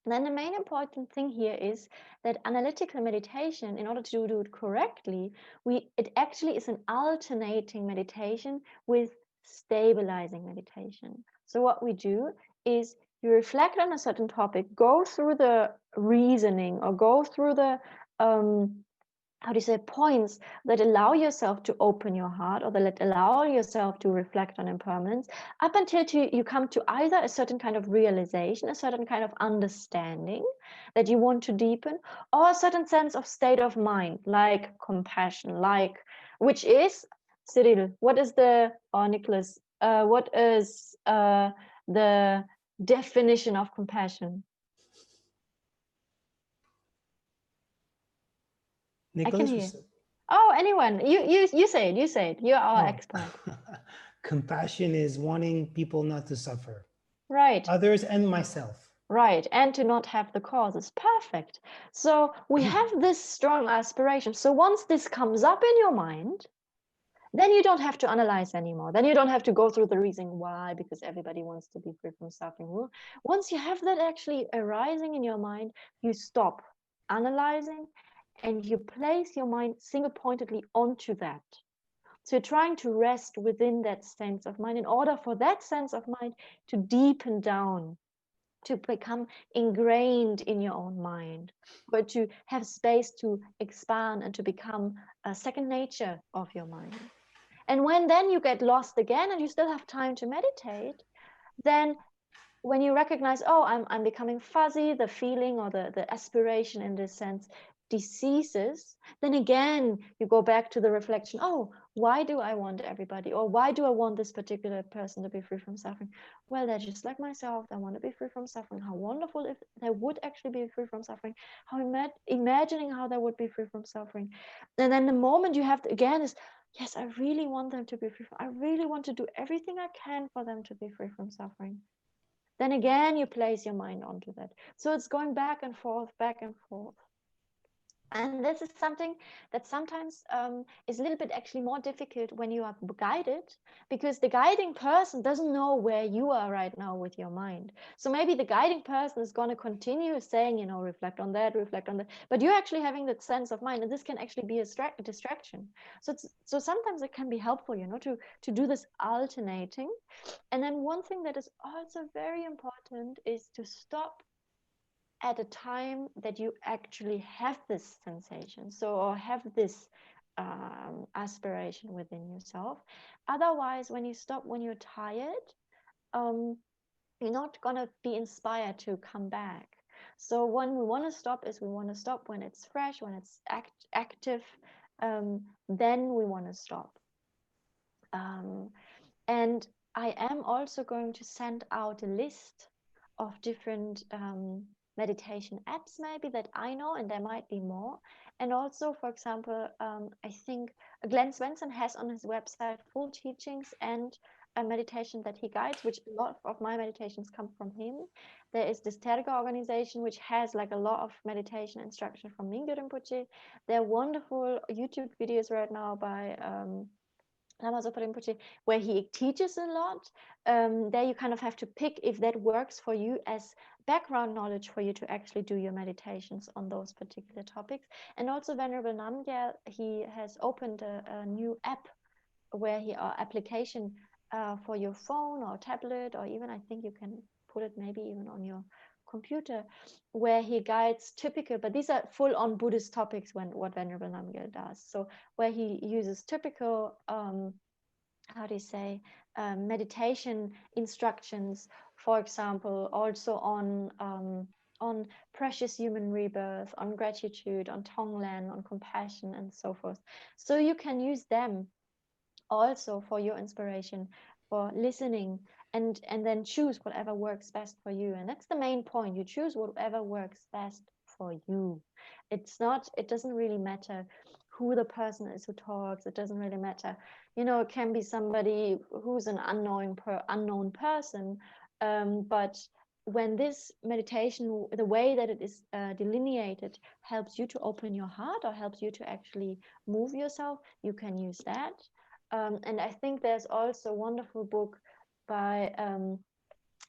And then the main important thing here is that analytical meditation, in order to do it correctly, it actually is an alternating meditation with stabilizing meditation. So what we do is you reflect on a certain topic, go through the reasoning or go through the points that allow yourself to open your heart or that allow yourself to reflect on impermanence, up until you come to either a certain kind of realization, a certain kind of understanding that you want to deepen, or a certain sense of state of mind, like compassion, which is, Cyril, what is Nicholas, what is the definition of compassion? Nicholas, I can hear. Oh, anyone? You say it. You say it. You're our expert. Compassion is wanting people not to suffer. Right. Others and myself. Right. And to not have the causes. Perfect. So we have this strong aspiration. So once this comes up in your mind, then you don't have to analyze anymore. Then you don't have to go through the reason why, because everybody wants to be free from suffering. Once you have that actually arising in your mind, you stop analyzing and you place your mind single-pointedly onto that. So you're trying to rest within that sense of mind in order for that sense of mind to deepen down to become ingrained in your own mind, or to have space to expand and to become a second nature of your mind. And when then you get lost again and you still have time to meditate, then when you recognize, oh, I'm becoming fuzzy, the feeling or the aspiration in this sense deceases, then again you go back to the reflection, oh, why do I want everybody, or why do I want this particular person to be free from suffering? Well, they're just like myself, they want to be free from suffering. How wonderful if they would actually be free from suffering. How imagining how they would be free from suffering. And then the moment you have to, again, is, yes, I really want them to be free from, I really want to do everything I can for them to be free from suffering. Then again you place your mind onto that. So it's going back and forth, back and forth. And this is something that sometimes is a little bit actually more difficult when you are guided, because the guiding person doesn't know where you are right now with your mind. So maybe the guiding person is going to continue saying, you know, reflect on that, but you're actually having that sense of mind, and this can actually be a distraction. So sometimes it can be helpful, you know, to do this alternating. And then one thing that is also very important is to stop at a time that you actually have this sensation, so, or have this aspiration within yourself. Otherwise, when you stop when you're tired, you're not gonna be inspired to come back. So when we want to stop is we want to stop when it's fresh, when it's active, then we want to stop. And I am also going to send out a list of different meditation apps maybe that I know, and there might be more. And also, for example, I think Glenn Swenson has on his website full teachings and a meditation that he guides, which a lot of my meditations come from him. There is this Terga organization, which has like a lot of meditation instruction from Mingyur Rinpoche. There are wonderful YouTube videos right now by Lama Zopa Rinpoche, where he teaches a lot. There you kind of have to pick if that works for you as background knowledge for you to actually do your meditations on those particular topics. And also Venerable Namgyal, he has opened a new app where he application for your phone or tablet, or even I think you can put it maybe even on your computer, where he guides typical, but these are full on Buddhist topics when what Venerable Namgyal does. So where he uses typical how do you say meditation instructions, for example, also on precious human rebirth, on gratitude, on Tonglen, on compassion, and so forth. So you can use them also for your inspiration, for listening, and then choose whatever works best for you. And that's the main point. You choose whatever works best for you. It doesn't really matter who the person is who talks. It doesn't really matter. You know, it can be somebody who's an unknown person, but when this meditation, the way that it is delineated, helps you to open your heart or helps you to actually move yourself, you can use that. And I think there's also a wonderful book by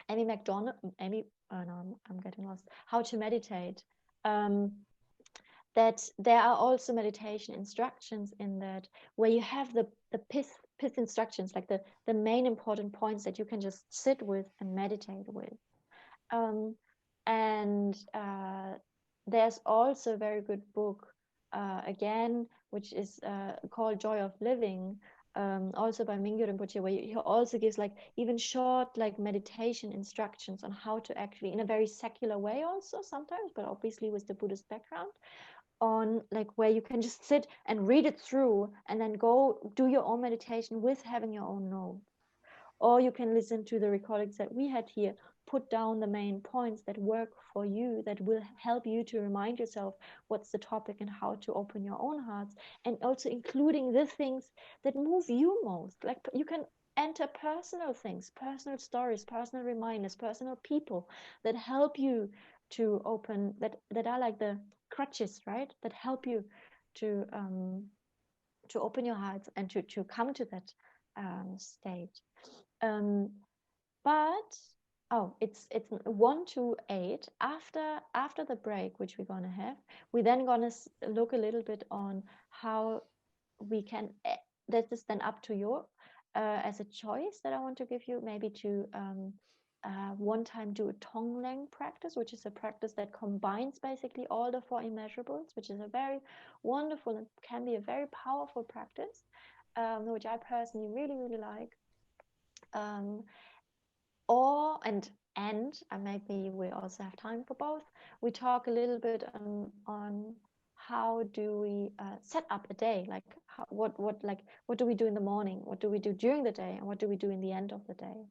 Amy McDonald. No, I'm getting lost. How to Meditate. That there are also meditation instructions in that, where you have the pith instructions, like the main important points that you can just sit with and meditate with. And there's also a very good book again, which is called Joy of Living, also by Mingyur Rinpoche, where he also gives like even short like meditation instructions on how to actually, in a very secular way also sometimes, but obviously with the Buddhist background, on like where you can just sit and read it through and then go do your own meditation with having your own notes. Or you can listen to the recordings that we had here, put down the main points that work for you, that will help you to remind yourself what's the topic and how to open your own hearts, and also including the things that move you most. Like you can enter personal things, personal stories, personal reminders, personal people that help you to open, that are like the crutches, right? That help you to open your hearts and to come to that state. But it's 1 to 8. After the break, which we're gonna have, we're then gonna look a little bit on how we can. That is then up to you as a choice that I want to give you, maybe to one time do a Tonglen practice, which is a practice that combines basically all the 4 immeasurables, which is a very wonderful and can be a very powerful practice, which I personally really, really like. And maybe we also have time for both. We talk a little bit on how do we set up a day, like what do we do in the morning, what do we do during the day, and what do we do in the end of the day.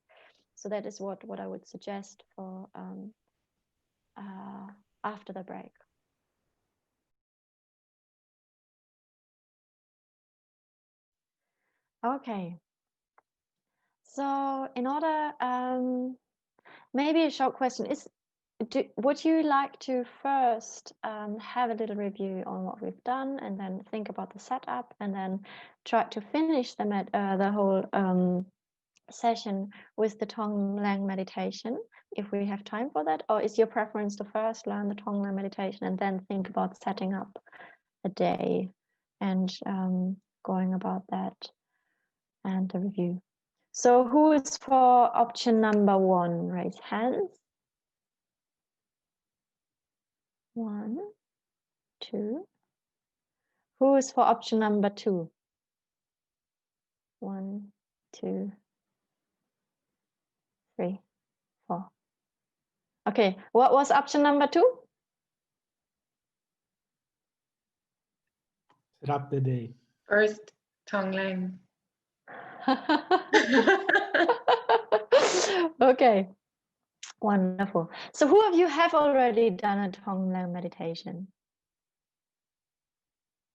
So that is what I would suggest for after the break. Okay. So in order, maybe a short question is, would you like to first have a little review on what we've done, and then think about the setup, and then try to finish the whole session with the Tonglen meditation, if we have time for that? Or is your preference to first learn the Tonglen meditation and then think about setting up a day and going about that and the review? So who is for option number 1? Raise hands. 1, 2. Who is for option number 2? 1, 2, 3, 4. Okay, what was option number 2? Set up the day. First, Tonglen. Okay, wonderful. So who of you have already done a Tonglen meditation?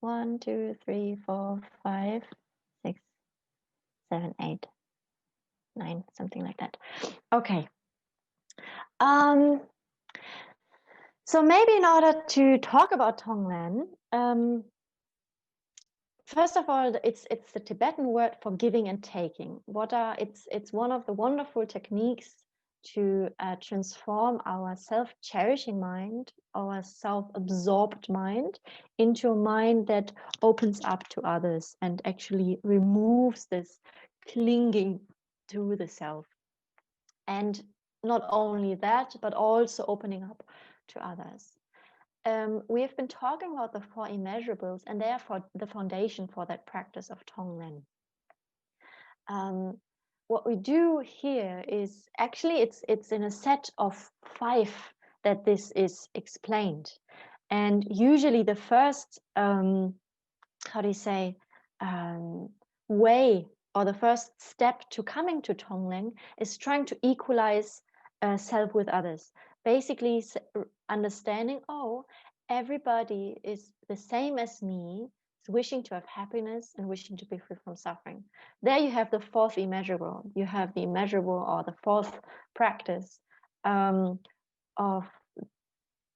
1, 2, 3, 4, 5, 6, 7, 8, 9, something like that. Okay. So maybe in order to talk about Tonglen, first of all, it's the Tibetan word for giving and taking. It's one of the wonderful techniques to transform our self-cherishing mind, our self-absorbed mind, into a mind that opens up to others and actually removes this clinging to the self. And not only that, but also opening up to others. We have been talking about the 4 immeasurables, and therefore the foundation for that practice of Tonglen. What we do here is actually it's in a set of 5 that this is explained, and usually the first way, or the first step to coming to Tonglen is trying to equalize self with others. Basically understanding, oh, everybody is the same as me, is wishing to have happiness and wishing to be free from suffering. There you have the 4th immeasurable. You have the immeasurable, or the 4th practice of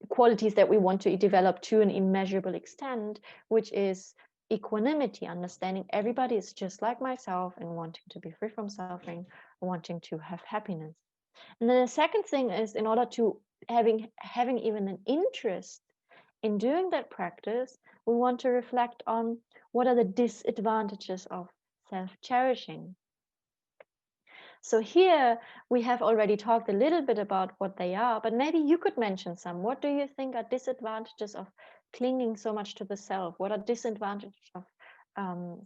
qualities that we want to develop to an immeasurable extent, which is equanimity, understanding everybody is just like myself and wanting to be free from suffering, wanting to have happiness. And then the second thing is, in order to having even an interest in doing that practice, we want to reflect on what are the disadvantages of self-cherishing. So here we have already talked a little bit about what they are, but maybe you could mention some. What do you think are disadvantages of clinging so much to the self? What are disadvantages of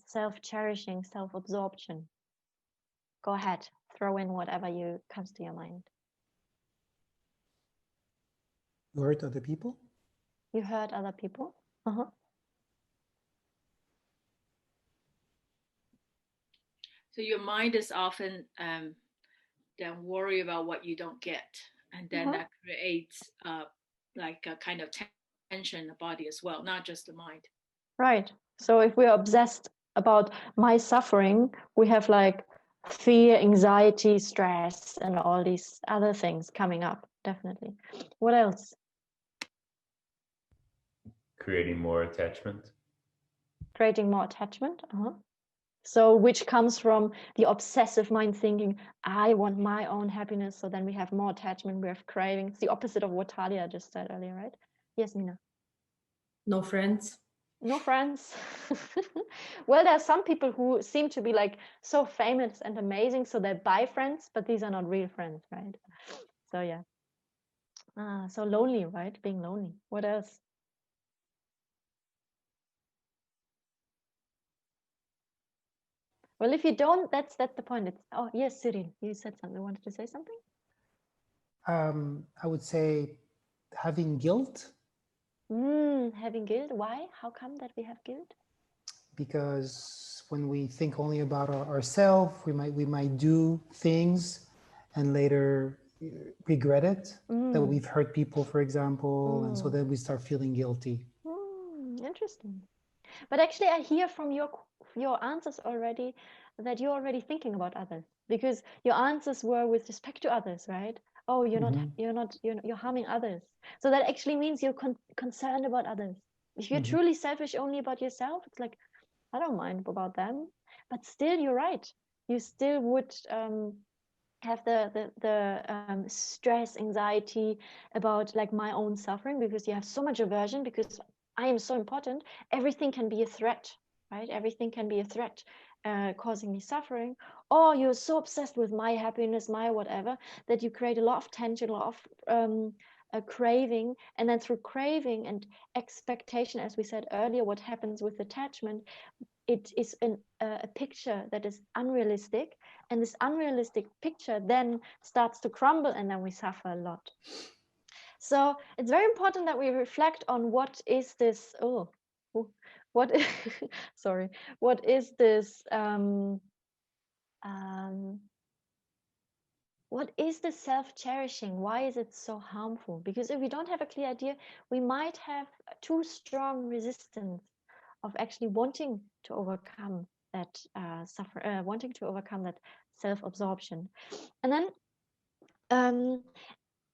self-cherishing, self-absorption? Go ahead, throw in whatever comes to your mind. You hurt other people? You hurt other people? So your mind is often then worry about what you don't get, and then that creates like a kind of tension in the body as well, not just the mind. Right. So if we're obsessed about my suffering, we have like fear, anxiety, stress, and all these other things coming up, definitely. What else? Creating more attachment. Creating more attachment. So which comes from the obsessive mind thinking, I want my own happiness. So then we have more attachment, we have cravings. The opposite of what Talia just said earlier, right? Yes, Nina. No friends. No friends. Well, there are some people who seem to be like so famous and amazing, so they buy friends, but these are not real friends, right? So yeah. So lonely, right? Being lonely. What else? Well, if you don't, that's the point. It's yes, Cyril, you said something. Wanted to say something? I would say having guilt. Having guilt. Why? How come that we have guilt? Because when we think only about ourselves, we might do things and later regret it, that we've hurt people, for example, and so then we start feeling guilty. Interesting. But actually, I hear from your answers already that you're already thinking about others, because your answers were with respect to others, right? Oh, you're harming others. So that actually means you're concerned about others. If you're truly selfish only about yourself, it's like, I don't mind about them, but still, you're right. You still would have the stress, anxiety about like my own suffering, because you have so much aversion, because I am so important. Everything can be a threat, right? Everything can be a threat, causing me suffering. Or you're so obsessed with my happiness, my whatever, that you create a lot of tension, a lot of a craving, and then through craving and expectation, as we said earlier, what happens with attachment, it is a picture that is unrealistic, and this unrealistic picture then starts to crumble, and then we suffer a lot. So it's very important that we reflect on what is this what sorry, what is this what is the self-cherishing? Why is it so harmful? Because if we don't have a clear idea, we might have too strong resistance of actually wanting to overcome that wanting to overcome that self-absorption. And then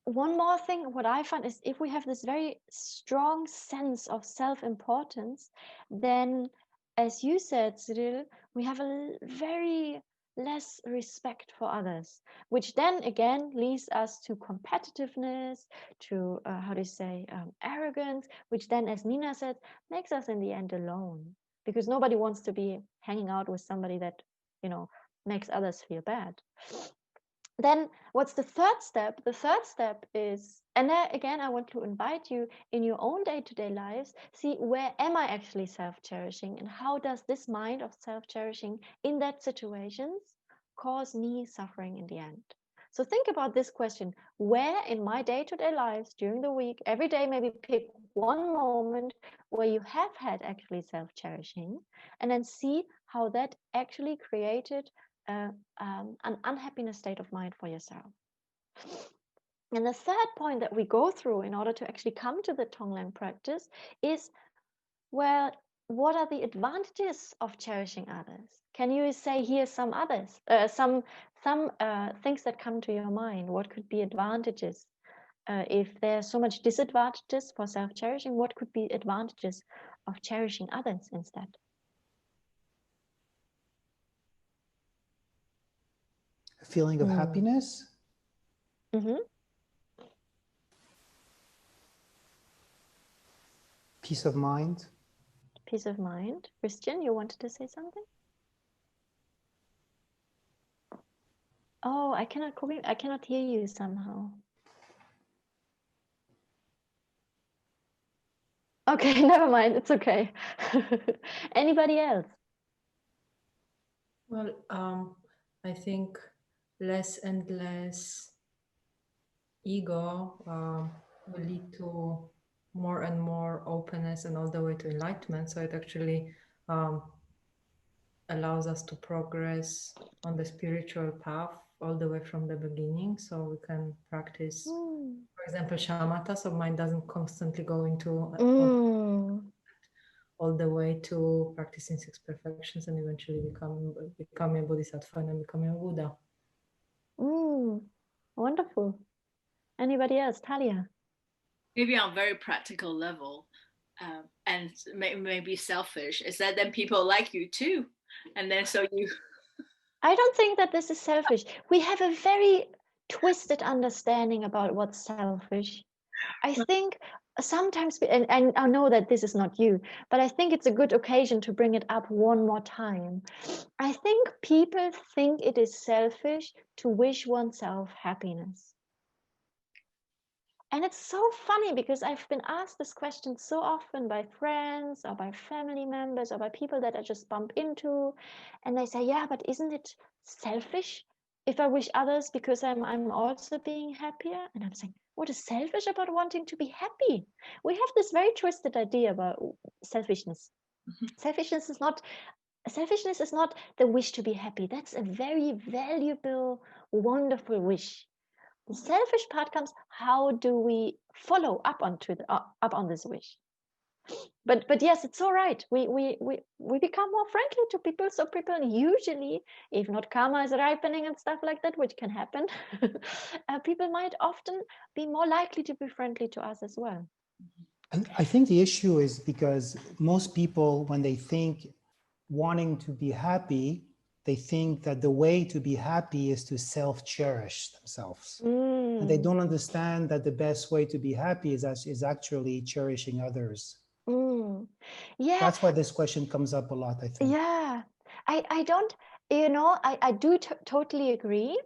one more thing, what I find is, if we have this very strong sense of self-importance, then, as you said, Cyril, we have a very less respect for others, which then again leads us to competitiveness, to arrogance, which then, as Nina said, makes us in the end alone, because nobody wants to be hanging out with somebody that, makes others feel bad. Then what's the third step? The third step is, and there again, I want to invite you in your own day-to-day lives, see, where am I actually self-cherishing, and how does this mind of self-cherishing in that situations cause me suffering in the end? So think about this question: where in my day-to-day lives during the week, every day, maybe pick one moment where you have had actually self-cherishing, and then see how that actually created an unhappiness state of mind for yourself. And the third point that we go through in order to actually come to the Tonglen practice is, well, what are the advantages of cherishing others? Can you say here some others, some things that come to your mind? What could be advantages? If there's so much disadvantages for self-cherishing, what could be advantages of cherishing others instead? A feeling of happiness. Peace of mind. Peace of mind. Christian, you wanted to say something? Oh, I cannot hear you somehow. Okay, never mind. It's okay. Anybody else? Well, I think less and less ego will lead to more and more openness and all the way to enlightenment. So it actually allows us to progress on the spiritual path all the way from the beginning. So we can practice, for example, shamatha, so mind doesn't constantly go into all the way to practicing six perfections and eventually becoming a bodhisattva and then becoming a Buddha. Wonderful. Anybody else? Talia? Maybe on a very practical level, and maybe selfish, is that then people like you too, and then so you. I don't think that this is selfish. We have a very twisted understanding about what's selfish. I think sometimes, and I know that this is not you, but I think it's a good occasion to bring it up one more time. I think people think it is selfish to wish oneself happiness. And it's so funny because I've been asked this question so often by friends or by family members or by people that I just bump into. And they say, yeah, but isn't it selfish if I wish others because I'm also being happier? And I'm saying, what is selfish about wanting to be happy? We have this very twisted idea about selfishness. Selfishness is not the wish to be happy. That's a very valuable, wonderful wish. The selfish part comes, how do we follow up on this wish? But yes, it's all right. We become more friendly to people. So people usually, if not karma is ripening and stuff like that, which can happen, people might often be more likely to be friendly to us as well. And I think the issue is because most people, when they think wanting to be happy, they think that the way to be happy is to self-cherish themselves. And they don't understand that the best way to be happy is actually cherishing others. Yeah. That's why this question comes up a lot, I think. Yeah. I don't, I do totally agree.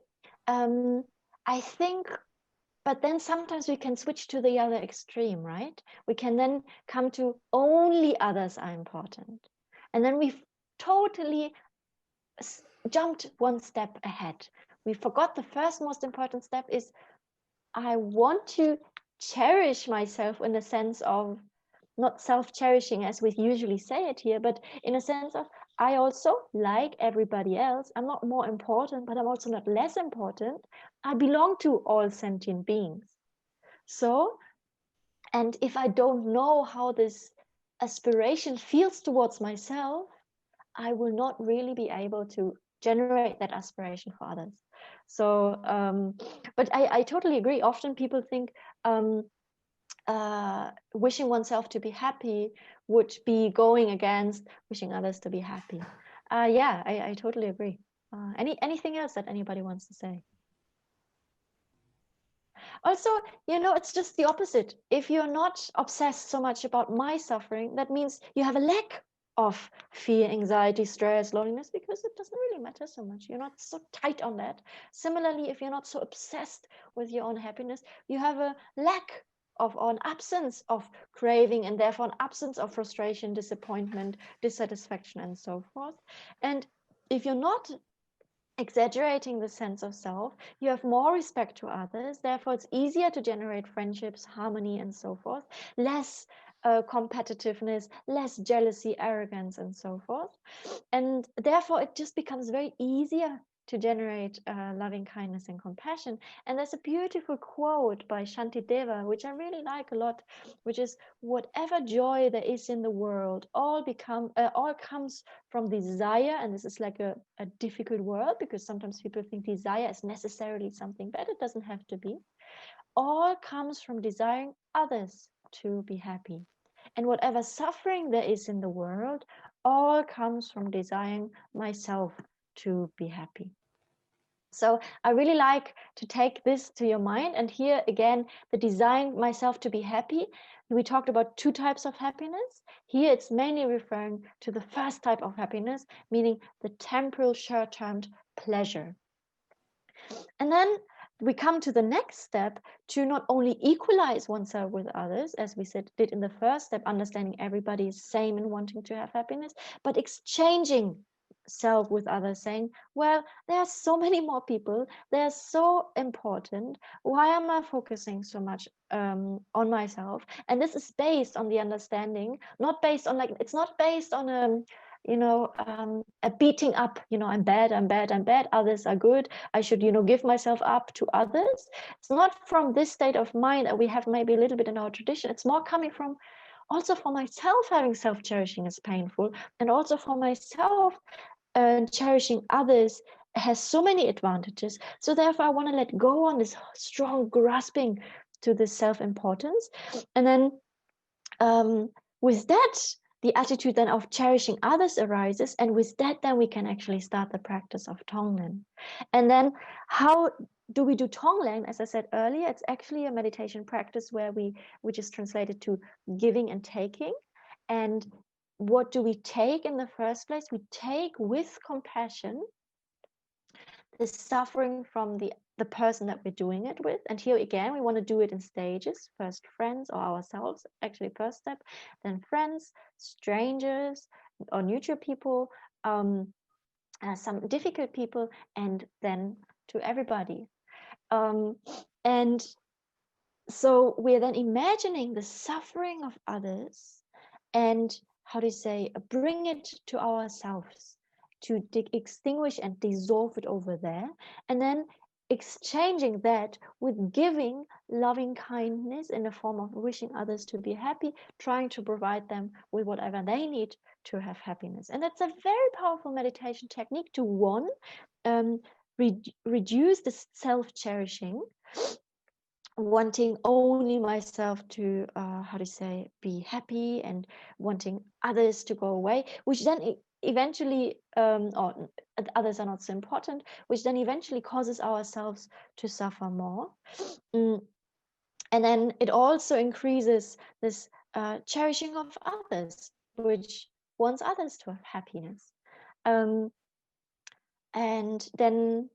I think, but then sometimes we can switch to the other extreme, right? We can then come to only others are important. And then we've totally jumped one step ahead. We forgot the first most important step is I want to cherish myself in the sense of not self-cherishing as we usually say it here, but in a sense of I also, like everybody else, I'm not more important, but I'm also not less important. I belong to all sentient beings. So, and if I don't know how this aspiration feels towards myself, I will not really be able to generate that aspiration for others. So, but I totally agree. Often people think wishing oneself to be happy would be going against wishing others to be happy. Yeah, I totally agree. Anything else that anybody wants to say? Also, it's just the opposite. If you're not obsessed so much about my suffering, that means you have a lack of fear, anxiety, stress, loneliness, because it doesn't really matter so much. You're not so tight on that. Similarly, if you're not so obsessed with your own happiness, you have a lack of an absence of craving and therefore an absence of frustration, disappointment, dissatisfaction, and so forth. And if you're not exaggerating the sense of self, you have more respect to others, therefore it's easier to generate friendships, harmony, and so forth, less competitiveness, less jealousy, arrogance, and so forth. And therefore it just becomes very easier to generate loving kindness and compassion. And there's a beautiful quote by Shantideva, which I really like a lot, which is, whatever joy there is in the world, all comes from desire. And this is like a difficult word, because sometimes people think desire is necessarily something bad. It doesn't have to be. All comes from desiring others to be happy. And whatever suffering there is in the world, all comes from desiring myself to be happy. So I really like to take this to your mind. And here again, the desiring myself to be happy. We talked about two types of happiness. Here it's mainly referring to the first type of happiness, meaning the temporal short-term pleasure. And then we come to the next step, to not only equalize oneself with others, as we did in the first step, understanding everybody is same in wanting to have happiness, but exchanging self with others, saying, well, there are so many more people, they're so important, why am I focusing so much on myself? And this is based on the understanding, not based on it's not based on a beating up, I'm bad, others are good, I should give myself up to others. It's not from this state of mind that we have maybe a little bit in our tradition. It's more coming from, also for myself, having self-cherishing is painful, and also for myself, cherishing others has so many advantages. So therefore I want to let go on this strong grasping to this self-importance. And then with that, the attitude then of cherishing others arises, and with that then we can actually start the practice of Tonglen. And then how do we do Tonglen? As I said earlier, it's actually a meditation practice which is translated to giving and taking. And what do we take in the first place? We take with compassion the suffering from the the person that we're doing it with. And here again, we want to do it in stages. First friends or ourselves, actually first step, then friends, strangers or neutral people, some difficult people, and then to everybody. And so we're then imagining the suffering of others and, how do you say, bring it to ourselves, to extinguish and dissolve it over there, and then exchanging that with giving loving kindness in the form of wishing others to be happy, trying to provide them with whatever they need to have happiness. And that's a very powerful meditation technique to, one, reduce the self-cherishing, wanting only myself to how to say, be happy, and wanting others to go away, which then eventually or others are not so important, which then eventually causes ourselves to suffer more. And then it also increases this cherishing of others, which wants others to have happiness. And then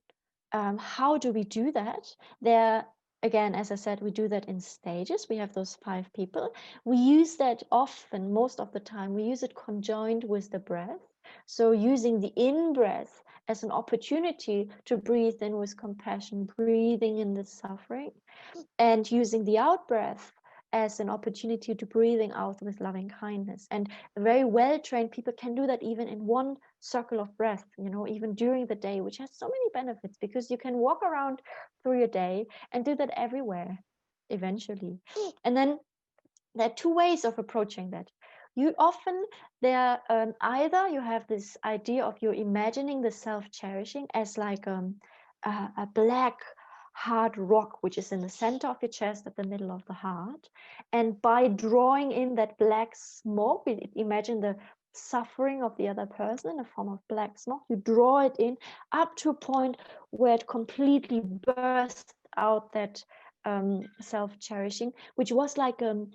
how do we do that? There, again, as I said, we do that in stages. We have those 5 people. We use that often, most of the time, we use it conjoined with the breath. So using the in-breath as an opportunity to breathe in with compassion, breathing in the suffering, and using the out-breath as an opportunity to breathing out with loving kindness. And very well-trained people can do that even in one circle of breath, you know, even during the day, which has so many benefits, because you can walk around through your day and do that everywhere eventually. And then there are 2 ways of approaching that. You often, there either you have this idea of you imagining the self-cherishing as like a black hard rock, which is in the center of your chest at the middle of the heart, and by drawing in that black smoke, imagine the suffering of the other person in the form of black smoke, you draw it in up to a point where it completely bursts out that self-cherishing, which was like a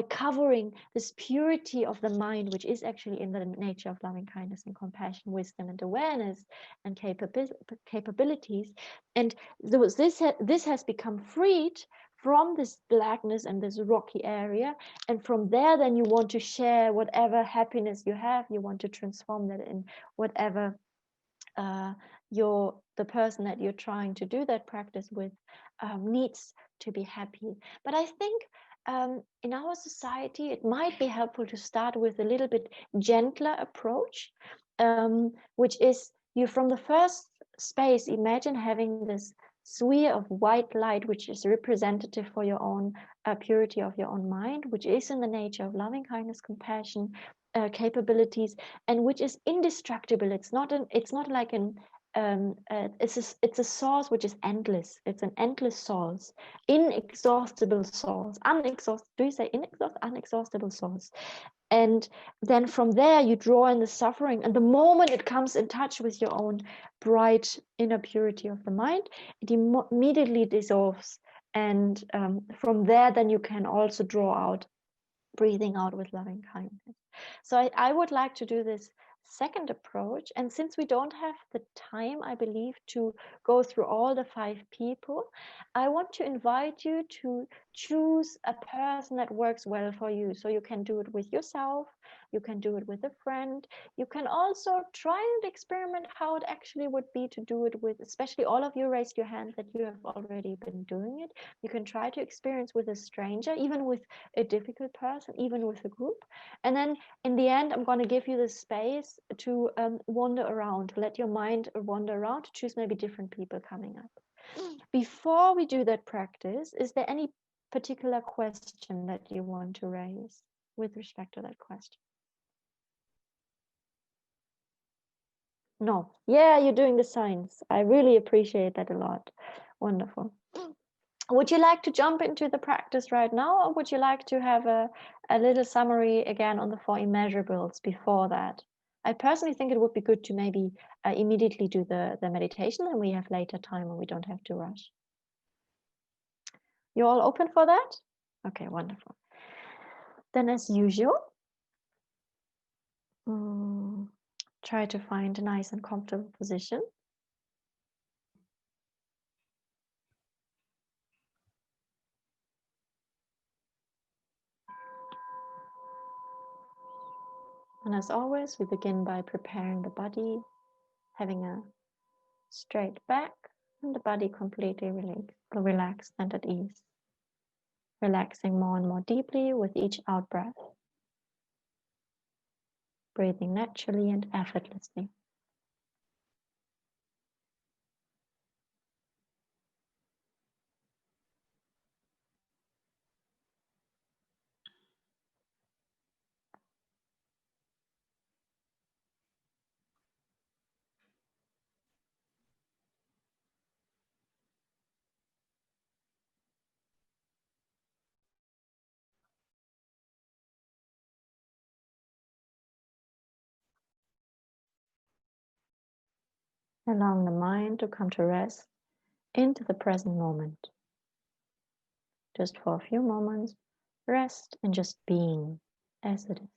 covering this purity of the mind, which is actually in the nature of loving kindness and compassion, wisdom and awareness and capabilities. And this has become freed from this blackness and this rocky area, and from there then you want to share whatever happiness you have, you want to transform that in whatever the person that you're trying to do that practice with needs to be happy. But I think in our society it might be helpful to start with a little bit gentler approach, which is, you from the first space imagine having this sphere of white light, which is representative for your own purity of your own mind, which is in the nature of loving kindness, compassion, capabilities, and which is indestructible. It's not like an it's a source which is endless. It's an endless source, inexhaustible source, do you say unexhaustible source? And then from there you draw in the suffering, and the moment it comes in touch with your own bright inner purity of the mind, it immediately dissolves. And from there then you can also draw out, breathing out with loving kindness. So I would like to do this second approach. And since we don't have the time, I believe, to go through all the 5 people, I want to invite you to choose a person that works well for you. So you can do it with yourself, you can do it with a friend, you can also try and experiment how it actually would be to do it with, especially all of you raised your hand that you have already been doing it. You can try to experience with a stranger, even with a difficult person, even with a group. And then in the end, I'm going to give you the space to wander around, to let your mind wander around, to choose maybe different people coming up. Before we do that practice, is there any particular question that you want to raise with respect to that question? No. Yeah, you're doing the signs. I really appreciate that a lot. Wonderful. Would you like to jump into the practice right now, or would you like to have a little summary again on the 4 immeasurables before that? I personally think it would be good to maybe immediately do the meditation, and we have later time and we don't have to rush. You all open for that? Okay, wonderful. Then as usual, try to find a nice and comfortable position. And as always, we begin by preparing the body, having a straight back and the body completely relaxed and at ease. Relaxing more and more deeply with each out breath. Breathing naturally and effortlessly. Allowing the mind to come to rest into the present moment. Just for a few moments, rest and just being as it is.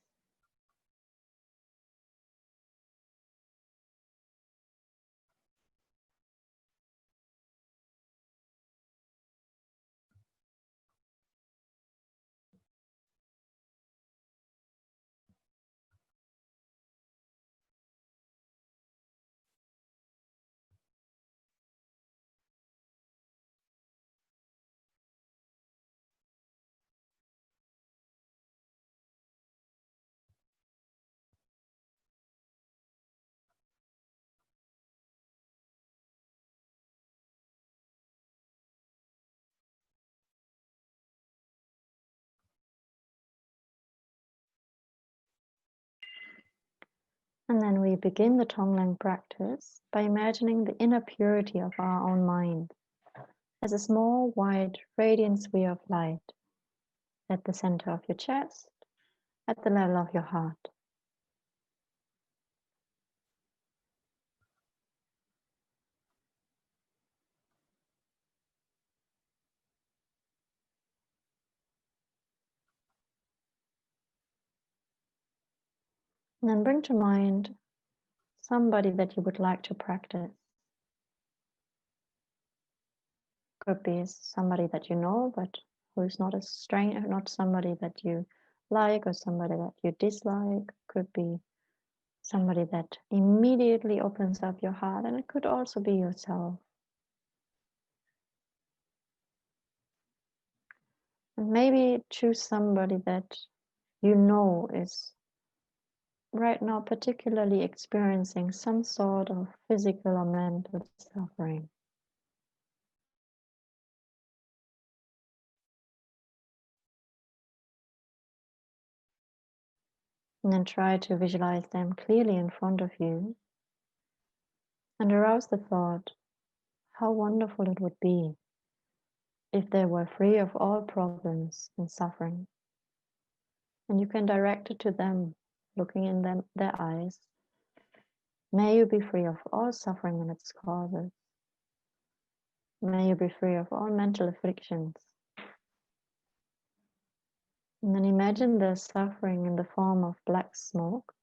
And then we begin the Tonglen practice by imagining the inner purity of our own mind as a small, white, radiant sphere of light at the center of your chest, at the level of your heart. And then bring to mind somebody that you would like to practice. Could be somebody that you know, but who is not a stranger, not somebody that you like or somebody that you dislike. Could be somebody that immediately opens up your heart, and it could also be yourself. And maybe choose somebody that you know is right now particularly experiencing some sort of physical or mental suffering. And then try to visualize them clearly in front of you and arouse the thought, how wonderful it would be if they were free of all problems and suffering. And you can direct it to them, looking in their eyes. May you be free of all suffering and its causes. May you be free of all mental afflictions. And then imagine their suffering in the form of black smoke,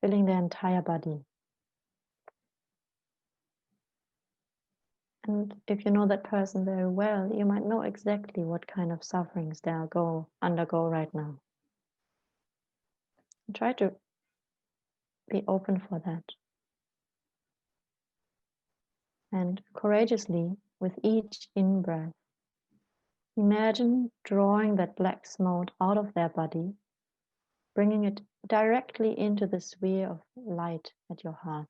filling their entire body. And if you know that person very well, you might know exactly what kind of sufferings they undergo right now. And try to be open for that. And courageously, with each in-breath, imagine drawing that black smoke out of their body, bringing it directly into the sphere of light at your heart,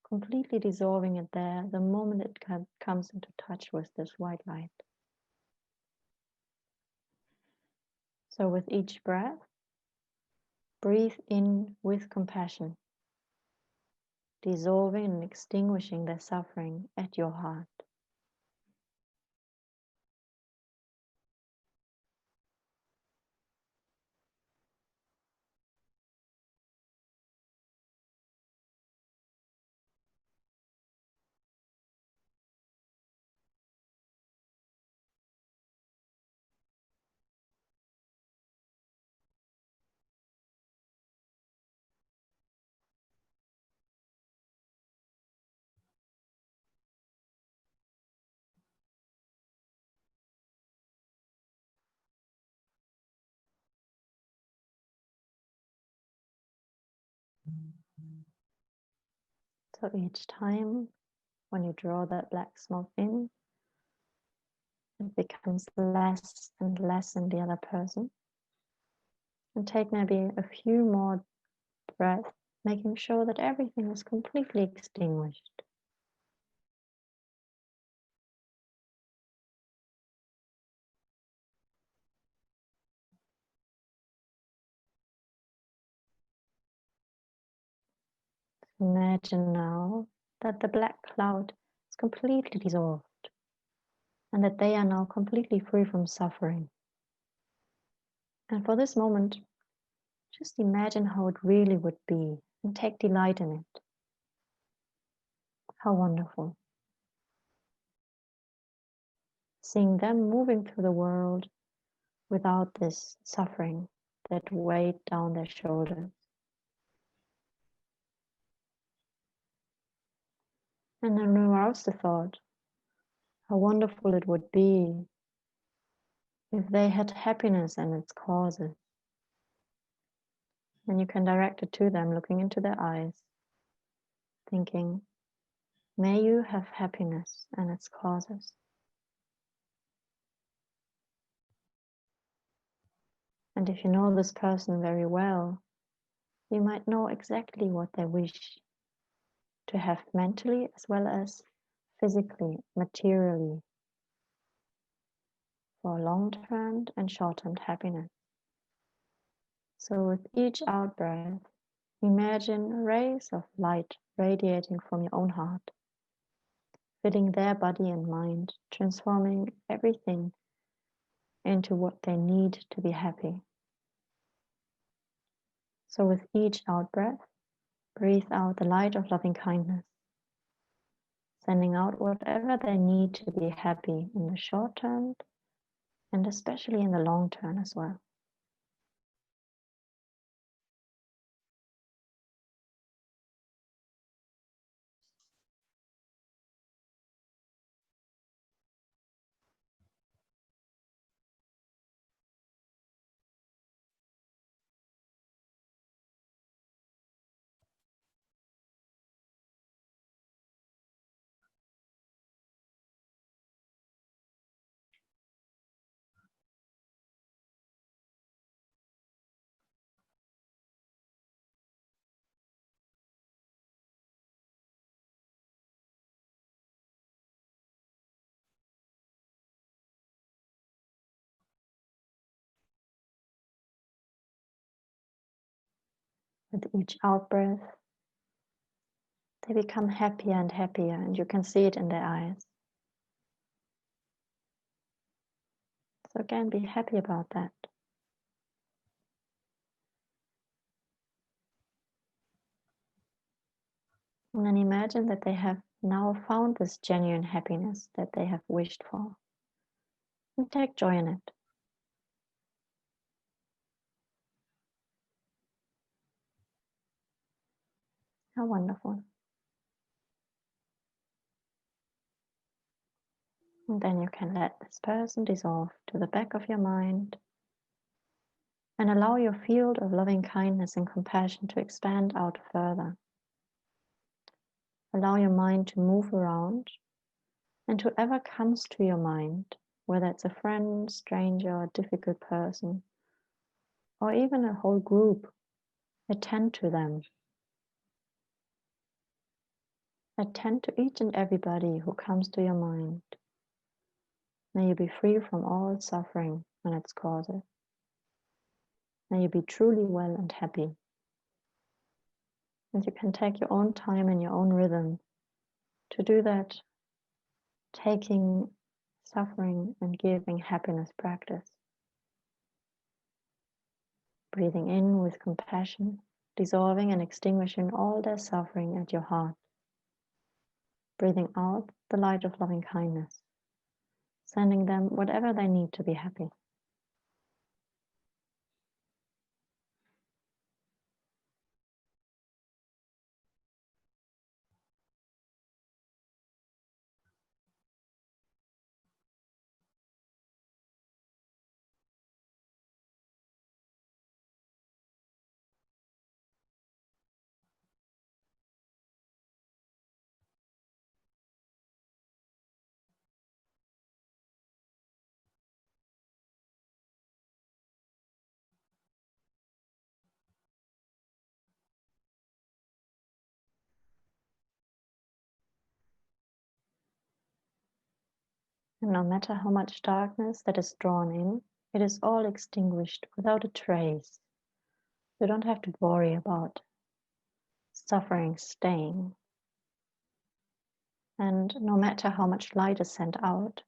completely dissolving it there the moment it comes into touch with this white light. So with each breath, breathe in with compassion, dissolving and extinguishing their suffering at your heart. So each time when you draw that black smoke in, it becomes less and less in the other person. And take maybe a few more breaths, making sure that everything is completely extinguished. Imagine now that the black cloud is completely dissolved and that they are now completely free from suffering. And for this moment, just imagine how it really would be and take delight in it. How wonderful. Seeing them moving through the world without this suffering that weighed down their shoulders. And then arouse the thought, how wonderful it would be if they had happiness and its causes. And you can direct it to them, looking into their eyes, thinking, may you have happiness and its causes. And if you know this person very well, you might know exactly what they wish to have mentally as well as physically, materially, for long-term and short-term happiness. So with each out-breath, imagine rays of light radiating from your own heart, filling their body and mind, transforming everything into what they need to be happy. So with each out-breath, breathe out the light of loving kindness, sending out whatever they need to be happy in the short term and especially in the long term as well. With each out-breath, they become happier and happier, and you can see it in their eyes. So again, be happy about that. And then imagine that they have now found this genuine happiness that they have wished for. And take joy in it. How wonderful. And then you can let this person dissolve to the back of your mind and allow your field of loving kindness and compassion to expand out further. Allow your mind to move around, and whoever comes to your mind, whether it's a friend, stranger, a difficult person, or even a whole group, attend to them. Attend to each and everybody who comes to your mind. May you be free from all suffering and its causes. May you be truly well and happy. And you can take your own time and your own rhythm to do that, taking suffering and giving happiness practice. Breathing in with compassion, dissolving and extinguishing all their suffering at your heart. Breathing out the light of loving kindness, sending them whatever they need to be happy. And no matter how much darkness that is drawn in, it is all extinguished without a trace. You don't have to worry about suffering staying. And no matter how much light is sent out,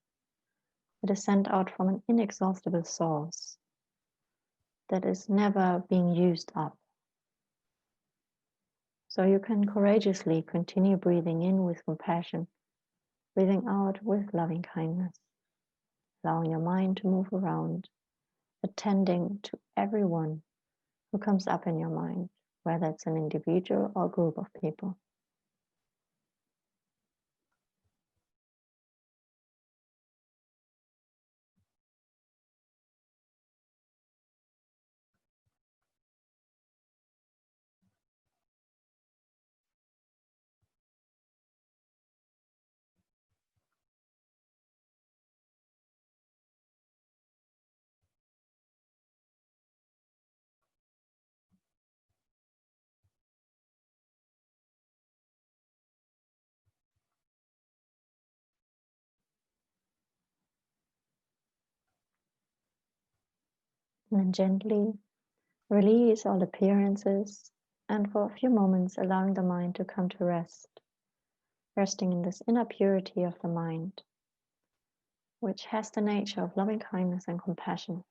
it is sent out from an inexhaustible source that is never being used up. So you can courageously continue breathing in with compassion, breathing out with loving kindness, allowing your mind to move around, attending to everyone who comes up in your mind, whether it's an individual or group of people. And then gently release all appearances, and for a few moments allowing the mind to come to rest, resting in this inner purity of the mind, which has the nature of loving kindness and compassion.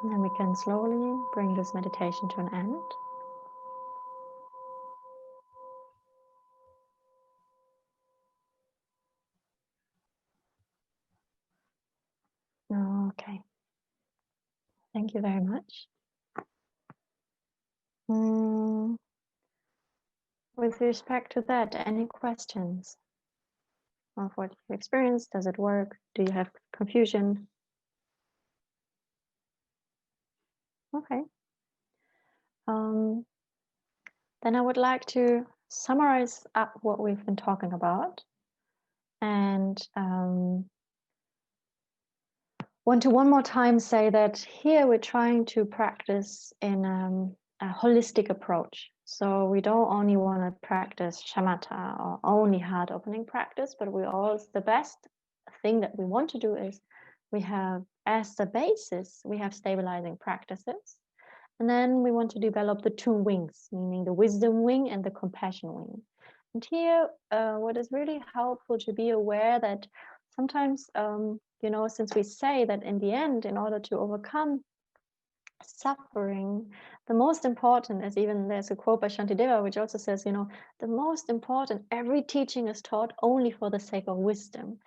And then we can slowly bring this meditation to an end. Okay. Thank you very much. With respect to that, any questions of what you experienced? Does it work? Do you have confusion? Okay. Then I would like to summarize up what we've been talking about, and want to one more time say that here we're trying to practice in a holistic approach. So we don't only want to practice shamatha or only heart opening practice, but the best thing that we want to do is we have as the basis, we have stabilizing practices. And then we want to develop the two wings, meaning the wisdom wing and the compassion wing. And here, what is really helpful to be aware that sometimes, since we say that in the end, in order to overcome suffering, the most important is, even there's a quote by Shantideva, which also says, the most important, every teaching is taught only for the sake of wisdom.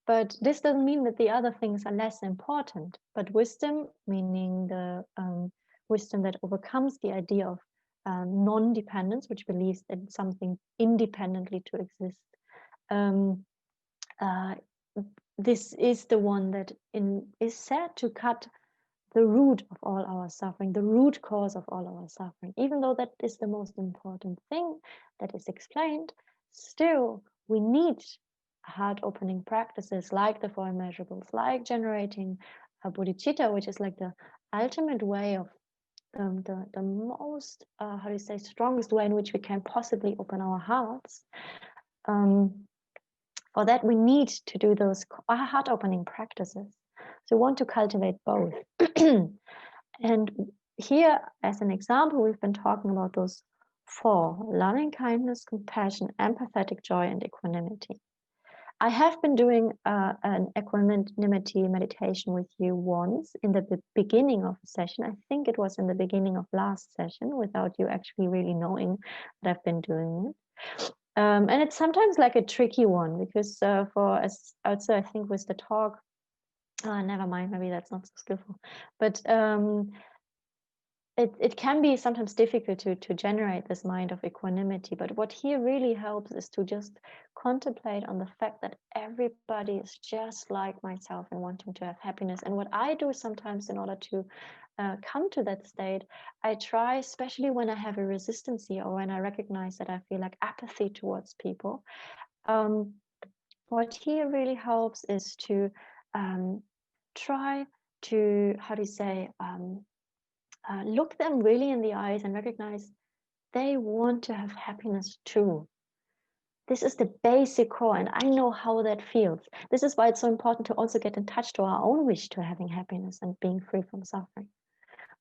But this doesn't mean that the other things are less important. But wisdom, meaning the wisdom that overcomes the idea of non-dependence, which believes in something independently to exist. This is the one that is said to cut the root of all our suffering, the root cause of all our suffering. Even though that is the most important thing that is explained, still we need heart-opening practices like the four immeasurables, like generating a bodhicitta, which is like the ultimate way of the most, strongest way in which we can possibly open our hearts. For that, we need to do those heart-opening practices. So we want to cultivate both. And here, as an example, we've been talking about those four: loving kindness, compassion, empathetic joy, and equanimity. I have been doing an equanimity meditation with you once in the beginning of a session. I think it was in the beginning of last session, without you actually really knowing that I've been doing it. And it's sometimes like a tricky one, because I think with the talk, never mind, maybe that's not so skillful. But it can be sometimes difficult to generate this mind of equanimity, but what here really helps is to just contemplate on the fact that everybody is just like myself and wanting to have happiness. And what I do sometimes in order to come to that state, I try, especially when I have a resistance here or when I recognize that I feel like apathy towards people, what here really helps is to try to, how do you say, look them really in the eyes and recognize they want to have happiness too. This is the basic core, and I know how that feels. This is why it's so important to also get in touch to our own wish to having happiness and being free from suffering,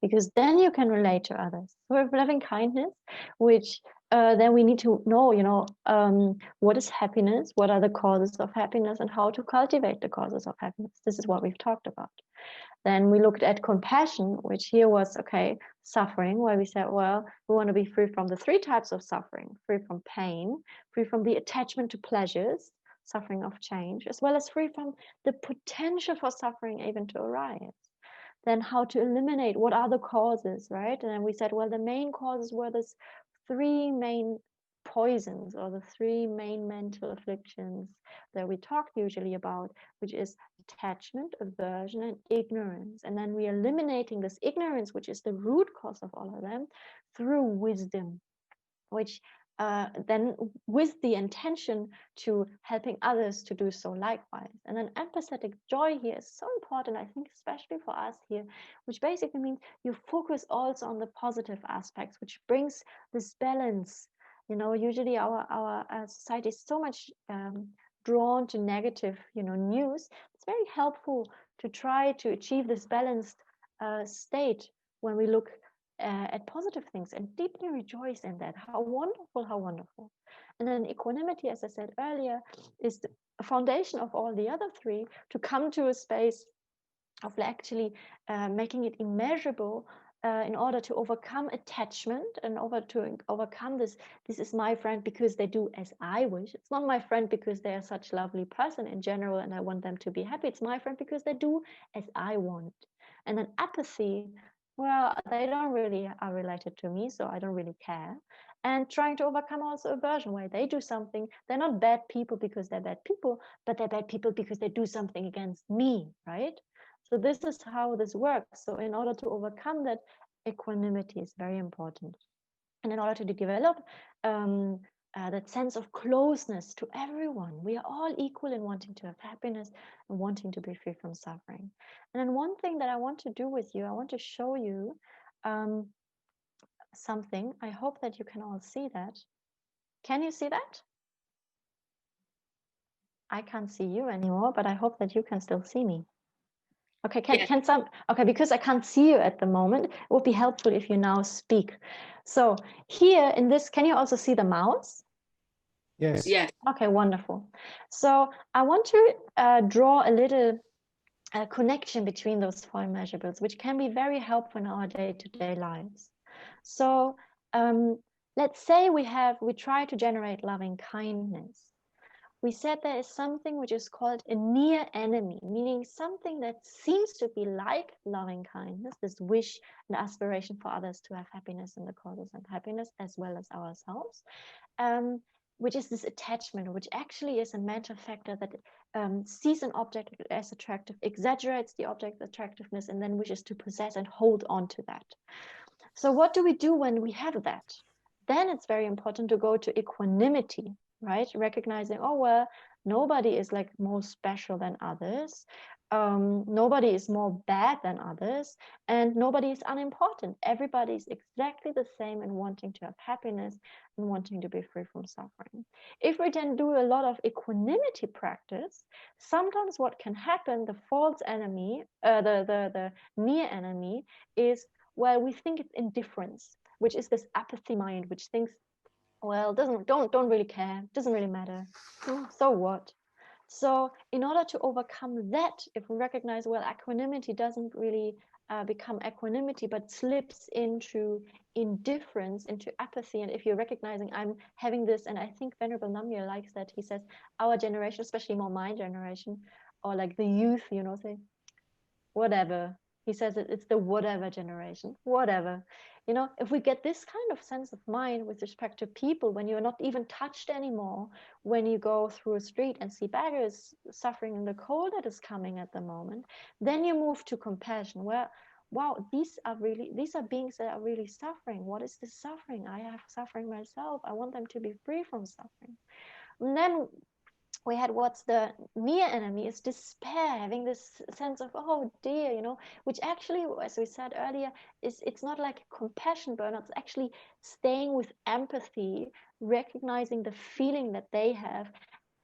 because then you can relate to others. So if loving kindness, which then we need to know, what is happiness, what are the causes of happiness, and how to cultivate the causes of happiness. This is what we've talked about. Then we looked at compassion, which here was, okay, suffering, where we said, well, we want to be free from the 3 types of suffering: free from pain, free from the attachment to pleasures, suffering of change, as well as free from the potential for suffering even to arise. Then how to eliminate, what are the causes, right? And then we said, well, the main causes were these 3 main poisons, or the 3 main mental afflictions that we talk usually about, which is attachment, aversion, and ignorance. And then we are eliminating this ignorance, which is the root cause of all of them, through wisdom, which then with the intention to helping others to do so likewise. And then empathetic joy here is so important, I think, especially for us here, which basically means you focus also on the positive aspects, which brings this balance. Usually our society is so much drawn to negative, news. It's very helpful to try to achieve this balanced state when we look at positive things and deeply rejoice in that. How wonderful, how wonderful. And then equanimity, as I said earlier, is the foundation of all the other 3, to come to a space of actually making it immeasurable in order to overcome attachment, and to overcome this is my friend because they do as I wish. It's not my friend because they are such a lovely person in general and I want them to be happy. It's my friend because they do as I want. And then apathy, well, they don't really are related to me, so I don't really care. And trying to overcome also aversion, where they do something. They're not bad people because they're bad people, but they're bad people because they do something against me, right? So this is how this works. So in order to overcome that, equanimity is very important. And in order to develop that sense of closeness to everyone, we are all equal in wanting to have happiness and wanting to be free from suffering. And then one thing that I want to do with you, I want to show you something. I hope that you can all see that. Can you see that? I can't see you anymore, but I hope that you can still see me. Okay, can some, okay, because I can't see you at the moment, it would be helpful if you now speak. So here in this, can you also see the mouse? Yes. Yeah. Okay, wonderful. So I want to draw a little connection between those 4 immeasurables, which can be very helpful in our day-to-day lives. So let's say we try to generate loving kindness. We said there is something which is called a near enemy, meaning something that seems to be like loving kindness, this wish and aspiration for others to have happiness and the causes of happiness, as well as ourselves, which is this attachment, which actually is a mental factor that sees an object as attractive, exaggerates the object's attractiveness, and then wishes to possess and hold on to that. So what do we do when we have that? Then it's very important to go to equanimity, right? Recognizing, oh, well, nobody is like more special than others. Nobody is more bad than others, and nobody is unimportant. Everybody is exactly the same in wanting to have happiness and wanting to be free from suffering. If we then do a lot of equanimity practice, sometimes what can happen, the false enemy, the near enemy, is, well, we think it's indifference, which is this apathy mind, which thinks, well, don't really care, doesn't really matter, so what? So in order to overcome that, if we recognize, well, equanimity doesn't really become equanimity, but slips into indifference, into apathy. And if you're recognizing I'm having this, and I think Venerable Namgyal likes that, he says our generation, especially more my generation, or like the youth, say, whatever, He says it's the whatever generation, whatever. You know, if we get this kind of sense of mind with respect to people, when you're not even touched anymore, when you go through a street and see beggars suffering in the cold that is coming at the moment, then you move to compassion, where, wow, these are beings that are really suffering. What is this suffering? I have suffering myself. I want them to be free from suffering. And then we had what's the near enemy is despair, having this sense of, oh dear, you know, which actually, as we said earlier, it's not like a compassion burnout. It's actually staying with empathy, recognizing the feeling that they have,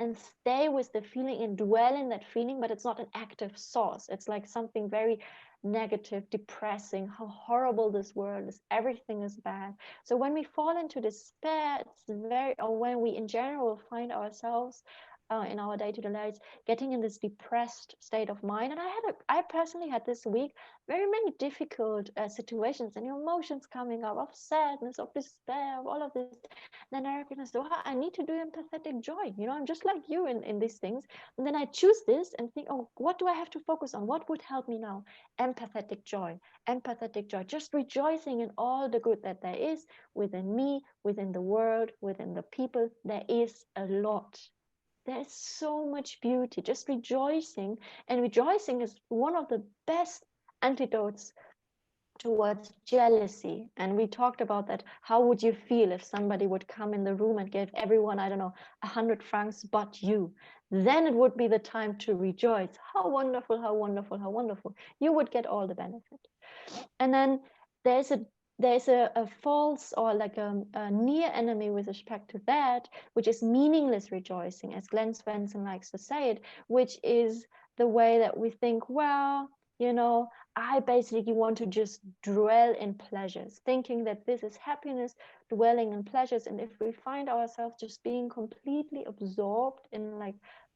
and stay with the feeling and dwell in that feeling, but it's not an active source. It's like something very negative, depressing, how horrible this world is, everything is bad. So when we fall into despair, or when we in general find ourselves in our day-to-day lives getting in this depressed state of mind, and I personally had this week very many difficult situations and emotions coming up of sadness, of despair, of all of this. Then I recognize, oh, I need to do empathetic joy. You know, I'm just like you in these things. And then I choose this and think, oh, what do I have to focus on? What would help me now? Empathetic joy, just rejoicing in all the good that there is within me, within the world, within the people. There is a lot. There is so much beauty, just rejoicing. And rejoicing is one of the best antidotes towards jealousy. And we talked about that. How would you feel if somebody would come in the room and give everyone, I don't know, 100 francs but you? Then it would be the time to rejoice. How wonderful, how wonderful, how wonderful. You would get all the benefit. And then there's a false or like a near enemy with respect to that, which is meaningless rejoicing, as Glenn Swenson likes to say it, which is the way that we think, well, you know, I basically want to just dwell in pleasures, thinking that this is happiness, dwelling in pleasures. And if we find ourselves just being completely absorbed in like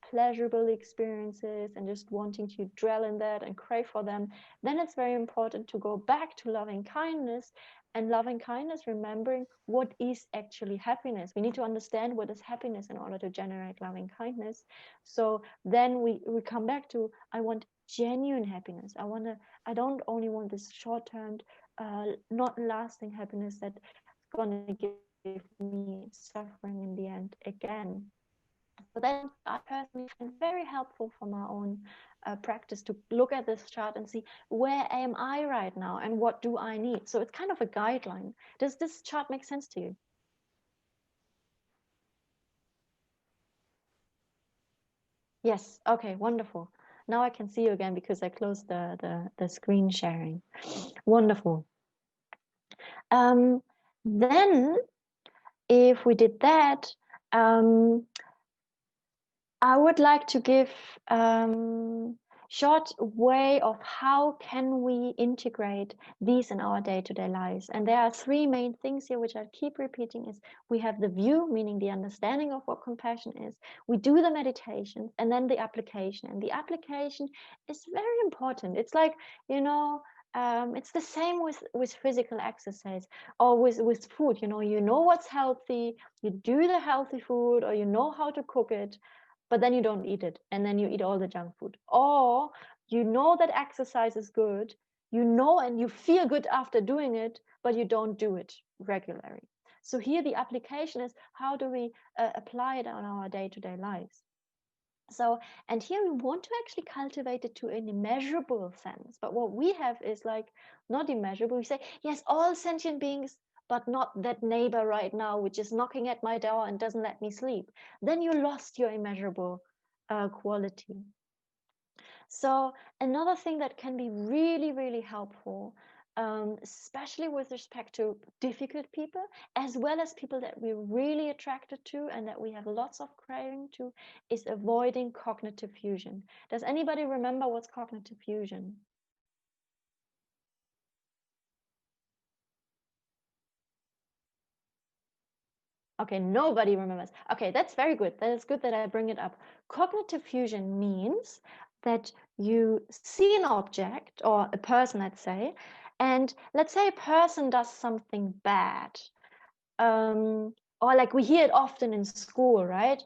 pleasurable experiences and just wanting to dwell in that and crave for them, then it's very important to go back to loving kindness. And loving kindness, remembering what is actually happiness. We need to understand what is happiness in order to generate loving kindness. So then we come back to, I want genuine happiness. I don't only want this short-term, not lasting happiness that's going to give me suffering in the end again. So that's something I personally find very helpful for my own practice, to look at this chart and see, where am I right now and what do I need? So it's kind of a guideline. Does this chart make sense to you? Yes. Okay, wonderful. Now I can see you again because I closed the screen sharing. Wonderful. Then if we did that, I would like to give short way of how can we integrate these in our day-to-day lives. And there are three main things here which I keep repeating. Is we have the view, meaning the understanding of what compassion is. We do the meditation, and then the application. And the application is very important. It's like, you know, it's the same with physical exercise or with food. You know what's healthy, you do the healthy food, or you know how to cook it, but then you don't eat it, and then you eat all the junk food. Or you know that exercise is good, you know, and you feel good after doing it, but you don't do it regularly. So here the application is, how do we apply it on our day-to-day lives? So, and here we want to actually cultivate it to an immeasurable sense. But what we have is like not immeasurable. We say, yes, all sentient beings, but not that neighbor right now, which is knocking at my door and doesn't let me sleep. Then you lost your immeasurable quality. So another thing that can be really, really helpful, especially with respect to difficult people, as well as people that we're really attracted to and that we have lots of craving to, is avoiding cognitive fusion. Does anybody remember what's cognitive fusion? Okay, nobody remembers. Okay, that's very good. That is good that I bring it up. Cognitive fusion means that you see an object or a person, let's say, and let's say a person does something bad. Or like we hear it often in school, right?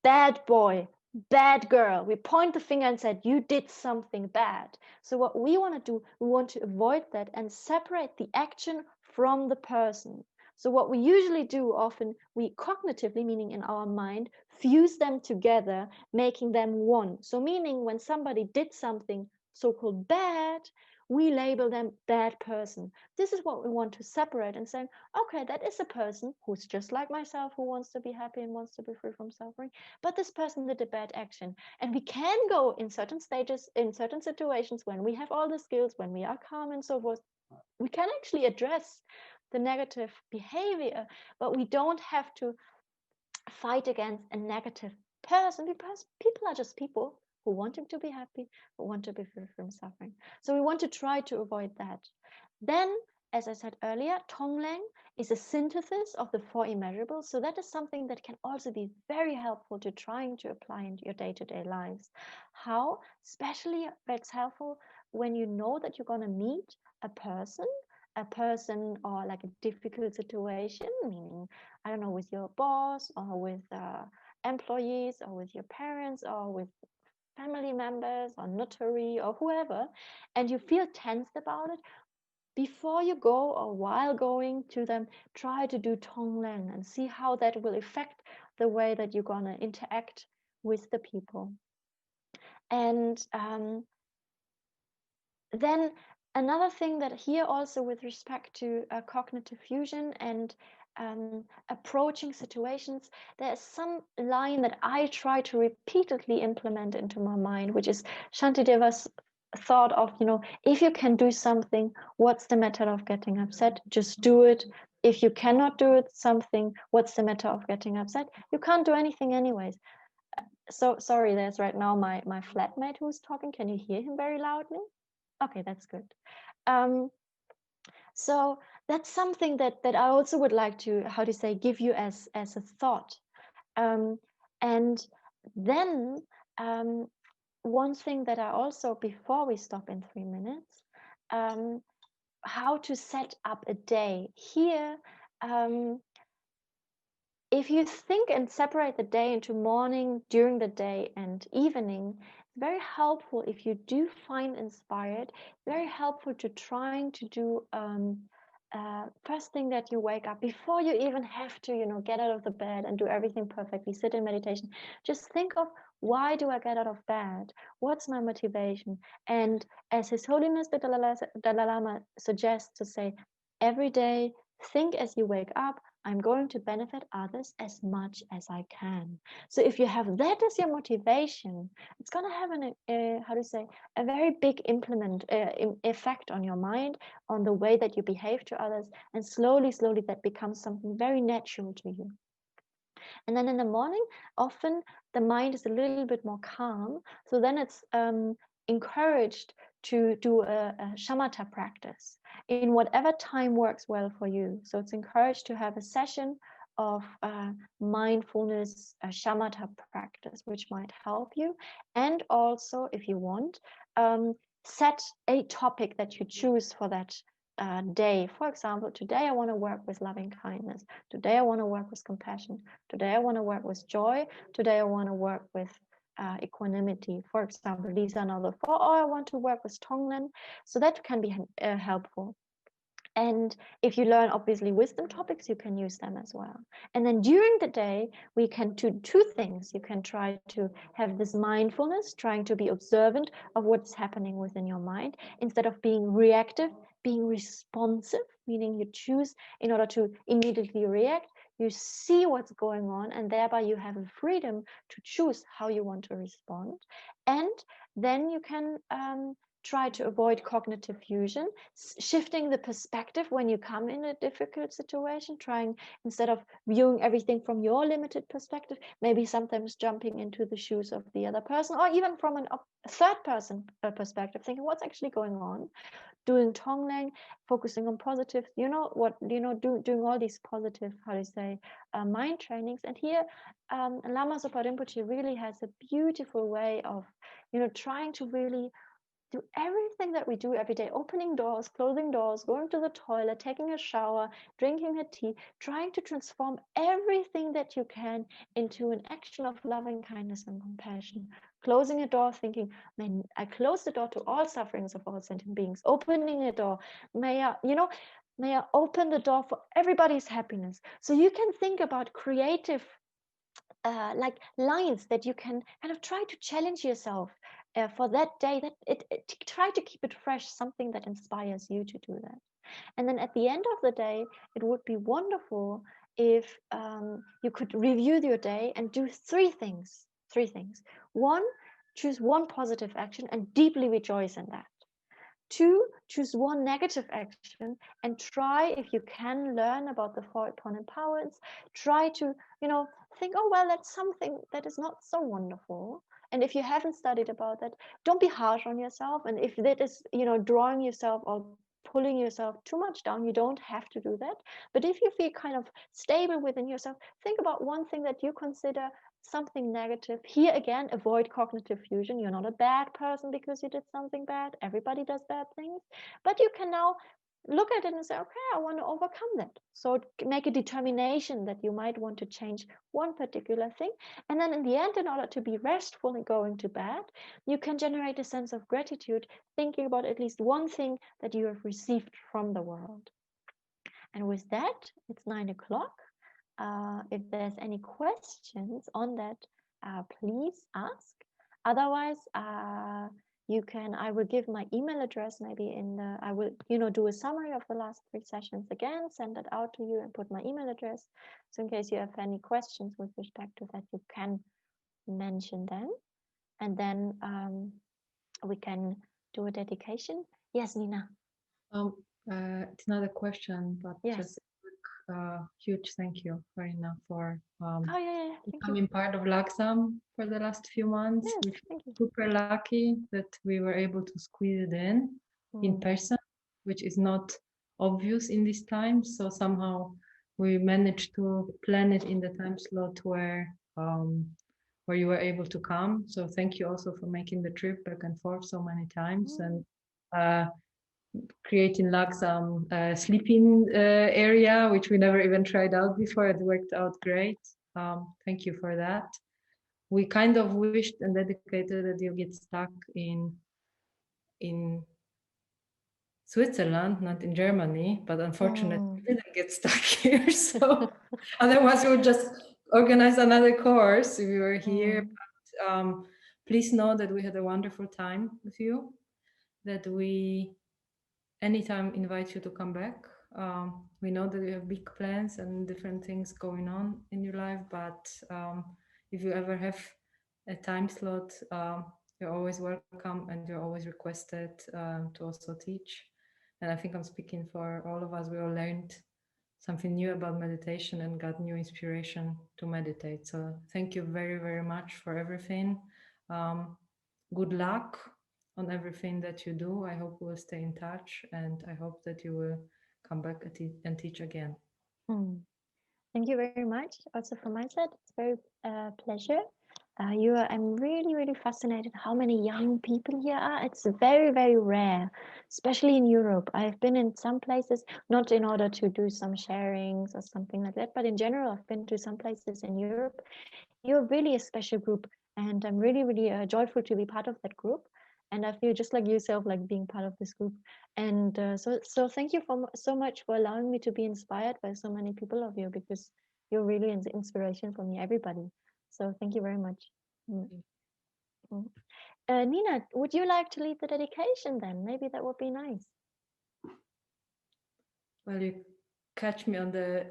Bad boy, bad girl. We point the finger and said, you did something bad. So what we want to do, we want to avoid that and separate the action from the person. So what we usually do often, we cognitively, meaning in our mind, fuse them together, making them one. So meaning when somebody did something so-called bad, we label them bad person. This is what we want to separate and say, okay, that is a person who's just like myself, who wants to be happy and wants to be free from suffering. But this person did a bad action. And we can go in certain stages, in certain situations, when we have all the skills, when we are calm and so forth, we can actually address the negative behavior, but we don't have to fight against a negative person, because people are just people who want him to be happy, who want to be free from suffering. So we want to try to avoid that. Then, as I said earlier, Tonglen is a synthesis of the four immeasurables. So that is something that can also be very helpful to trying to apply into your day-to-day lives. How? Especially it's helpful when you know that you're going to meet a person or like a difficult situation, meaning, I don't know, with your boss or with employees or with your parents or with family members or notary or whoever, and you feel tensed about it. Before you go or while going to them, try to do Tonglen and see how that will affect the way that you're going to interact with the people. And then another thing that here also with respect to cognitive fusion and approaching situations, there's some line that I try to repeatedly implement into my mind, which is Shantideva's thought of, if you can do something, what's the matter of getting upset? Just do it. If you cannot do it, something, what's the matter of getting upset? You can't do anything anyways. So sorry, there's right now my flatmate who's talking. Can you hear him very loudly? Okay, that's good. So that's something that I also would like to, give you as a thought. And then one thing that I also, before we stop in 3 minutes, how to set up a day. Here, if you think and separate the day into morning, during the day, and evening, it's very helpful if you do find inspired, very helpful to trying to do first thing that you wake up, before you even have to, get out of the bed and do everything perfectly, sit in meditation. Just think of, why do I get out of bed? What's my motivation? And as His Holiness the Dalai Lama suggests, to say, every day, think as you wake up, I'm going to benefit others as much as I can. So if you have that as your motivation, it's going to have a very big effect on your mind, on the way that you behave to others, and slowly that becomes something very natural to you. And then in the morning, often the mind is a little bit more calm, so then it's encouraged to do a shamatha practice in whatever time works well for you. So it's encouraged to have a session of mindfulness shamatha practice, which might help you. And also, if you want, set a topic that you choose for that day. For example, today I want to work with loving kindness. Today I want to work with compassion. Today I want to work with joy. Today I want to work with equanimity. For example, these are now the 4. Or I want to work with Tonglen. So that can be helpful. And if you learn, obviously, wisdom topics, you can use them as well. And then during the day, we can do 2 things. You can try to have this mindfulness, trying to be observant of what's happening within your mind, instead of being reactive, being responsive, meaning you choose in order to immediately react. You see what's going on, and thereby you have a freedom to choose how you want to respond. And then you can try to avoid cognitive fusion, shifting the perspective when you come in a difficult situation, trying, instead of viewing everything from your limited perspective, maybe sometimes jumping into the shoes of the other person, or even from a third person perspective, thinking what's actually going on, doing Tonglen, focusing on positive, doing all these positive, mind trainings. And here, Lama Zopa Rinpoche really has a beautiful way of, trying to really do everything that we do every day, opening doors, closing doors, going to the toilet, taking a shower, drinking a tea, trying to transform everything that you can into an action of loving kindness and compassion. Closing a door, thinking, man, I close the door to all sufferings of all sentient beings. Opening a door, may I open the door for everybody's happiness. So you can think about creative like lines that you can kind of try to challenge yourself for that day, that try to keep it fresh, something that inspires you to do that. And then at the end of the day, it would be wonderful if you could review your day and do three things. One, choose one positive action and deeply rejoice in that. Two, choose one negative action and try, if you can, learn about the four opponent powers. Try to, think, oh, well, that's something that is not so wonderful. And if you haven't studied about that, don't be harsh on yourself. And if that is, drawing yourself or pulling yourself too much down, you don't have to do that. But if you feel kind of stable within yourself, think about one thing that you consider something negative. Here again, avoid cognitive fusion. You're not a bad person because you did something bad. Everybody does bad things. But you can now look at it and say, okay, I want to overcome that. So make a determination that you might want to change one particular thing. And then in the end, in order to be restful and going to bed, you can generate a sense of gratitude, thinking about at least one thing that you have received from the world. And with that, it's 9 o'clock. If there's any questions on that, please ask. Otherwise, I will give my email address maybe I will, do a summary of the last 3 sessions again, send it out to you and put my email address. So in case you have any questions with respect to that, you can mention them. And then we can do a dedication. Yes, Nina. It's not a question, but yes. Just huge thank you, Farina, for becoming part of Laksam for the last few months. Yes, We're super lucky that we were able to squeeze it in person, which is not obvious in these times. So somehow we managed to plan it in the time slot where you were able to come. So thank you also for making the trip back and forth so many times and creating Laksam sleeping area, which we never even tried out before. It worked out great. Thank you for that. We kind of wished and dedicated that you get stuck in Switzerland, not in Germany, but unfortunately we didn't get stuck here. So otherwise we would just organize another course if we were here. But, please know that we had a wonderful time with you, that we anytime invite you to come back. We know that you have big plans and different things going on in your life, but if you ever have a time slot, you're always welcome and you're always requested to also teach. And I think I'm speaking for all of us. We all learned something new about meditation and got new inspiration to meditate. So thank you very, very much for everything. Good luck on everything that you do. I hope we'll stay in touch and I hope that you will come back and teach again. Thank you very much. Also from my side, it's a very pleasure. I'm really, really fascinated how many young people here are. It's very, very rare, especially in Europe. I've been in some places, not in order to do some sharings or something like that, but in general, I've been to some places in Europe. You're really a special group, and I'm really, really joyful to be part of that group. And I feel just like yourself, like being part of this group. And so thank you so much for allowing me to be inspired by so many people of you, because you're really an inspiration for me, everybody. So thank you very much. Nina, would you like to lead the dedication then? Maybe that would be nice. Well, you catch me on the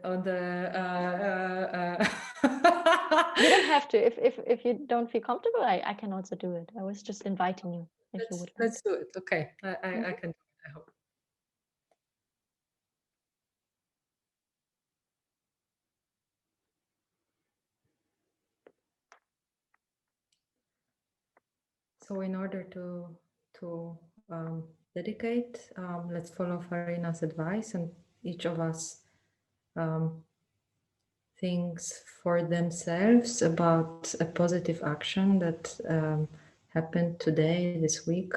You don't have to. If you don't feel comfortable, I can also do it. I was just inviting you. If you would like. Let's do it. Okay, I can do it, I hope. So in order to dedicate, let's follow Farina's advice, and each of us thinks for themselves about a positive action that happened today, this week,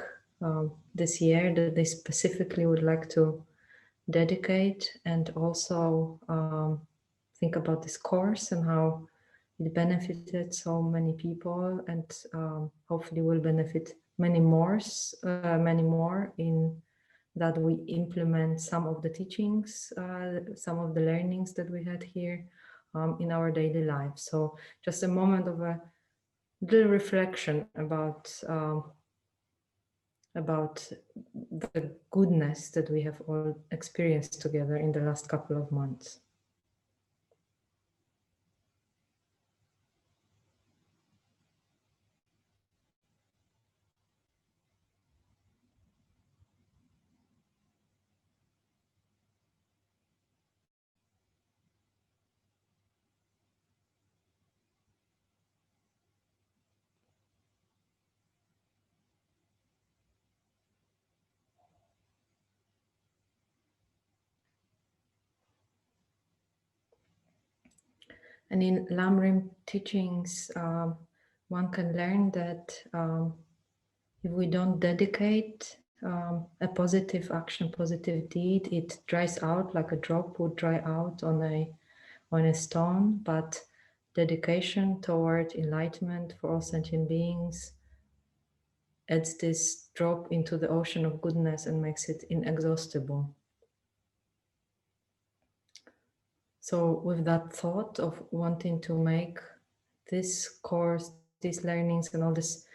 this year that they specifically would like to dedicate, and also think about this course and how it benefited so many people, and hopefully will benefit many more in that we implement some of the teachings, some of the learnings that we had here in our daily life. So just a moment of a little reflection about the goodness that we have all experienced together in the last couple of months. And in Lamrim teachings, one can learn that if we don't dedicate a positive action, positive deed, it dries out like a drop would dry out on a stone. But dedication toward enlightenment for all sentient beings adds this drop into the ocean of goodness and makes it inexhaustible. So with that thought of wanting to make this course, these learnings and all this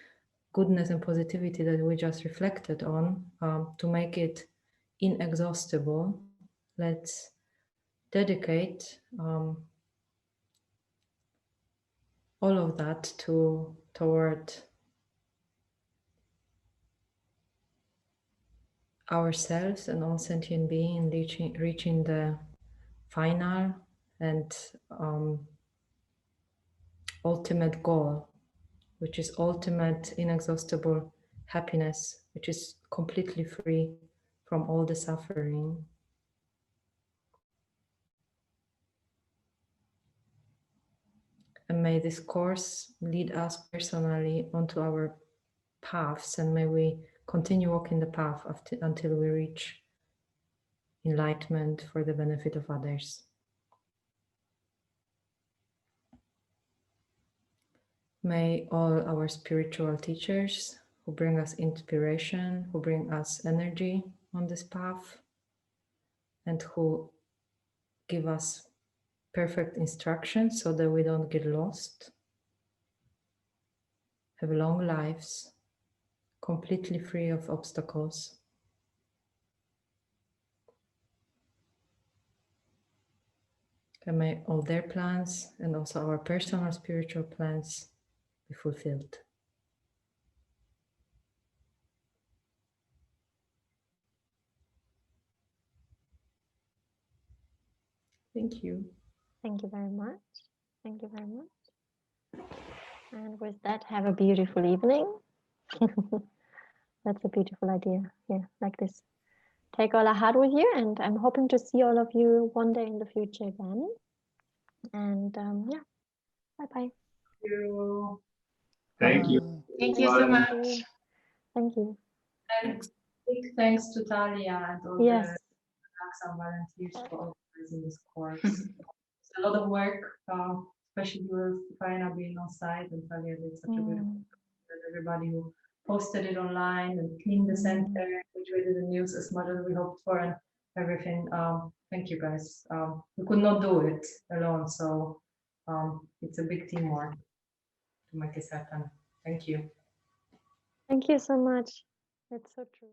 goodness and positivity that we just reflected on, to make it inexhaustible, let's dedicate all of that toward ourselves and all sentient beings, reaching the final and ultimate goal, which is ultimate inexhaustible happiness, which is completely free from all the suffering. And may this course lead us personally onto our paths, and may we continue walking the path until we reach enlightenment for the benefit of others. May all our spiritual teachers who bring us inspiration, who bring us energy on this path, and who give us perfect instructions so that we don't get lost, have long lives, completely free of obstacles. And may all their plans and also our personal spiritual plans be fulfilled. Thank you. Thank you very much. Thank you very much. And with that, have a beautiful evening. That's a beautiful idea. Yeah, like this. Take all I had with you, and I'm hoping to see all of you one day in the future again. And yeah, bye-bye. Thank you. Thank you so much. Thank you. And big thanks to Talia and all Yes. the AXA volunteers for organizing this course. It's a lot of work, especially with Faina being on site, and Talia did such a good job. Everybody who posted it online and cleaned the center, which we didn't use as much as we hoped for, and everything. Thank you guys. We could not do it alone, so it's a big teamwork to make this happen. Thank you. Thank you so much. It's so true.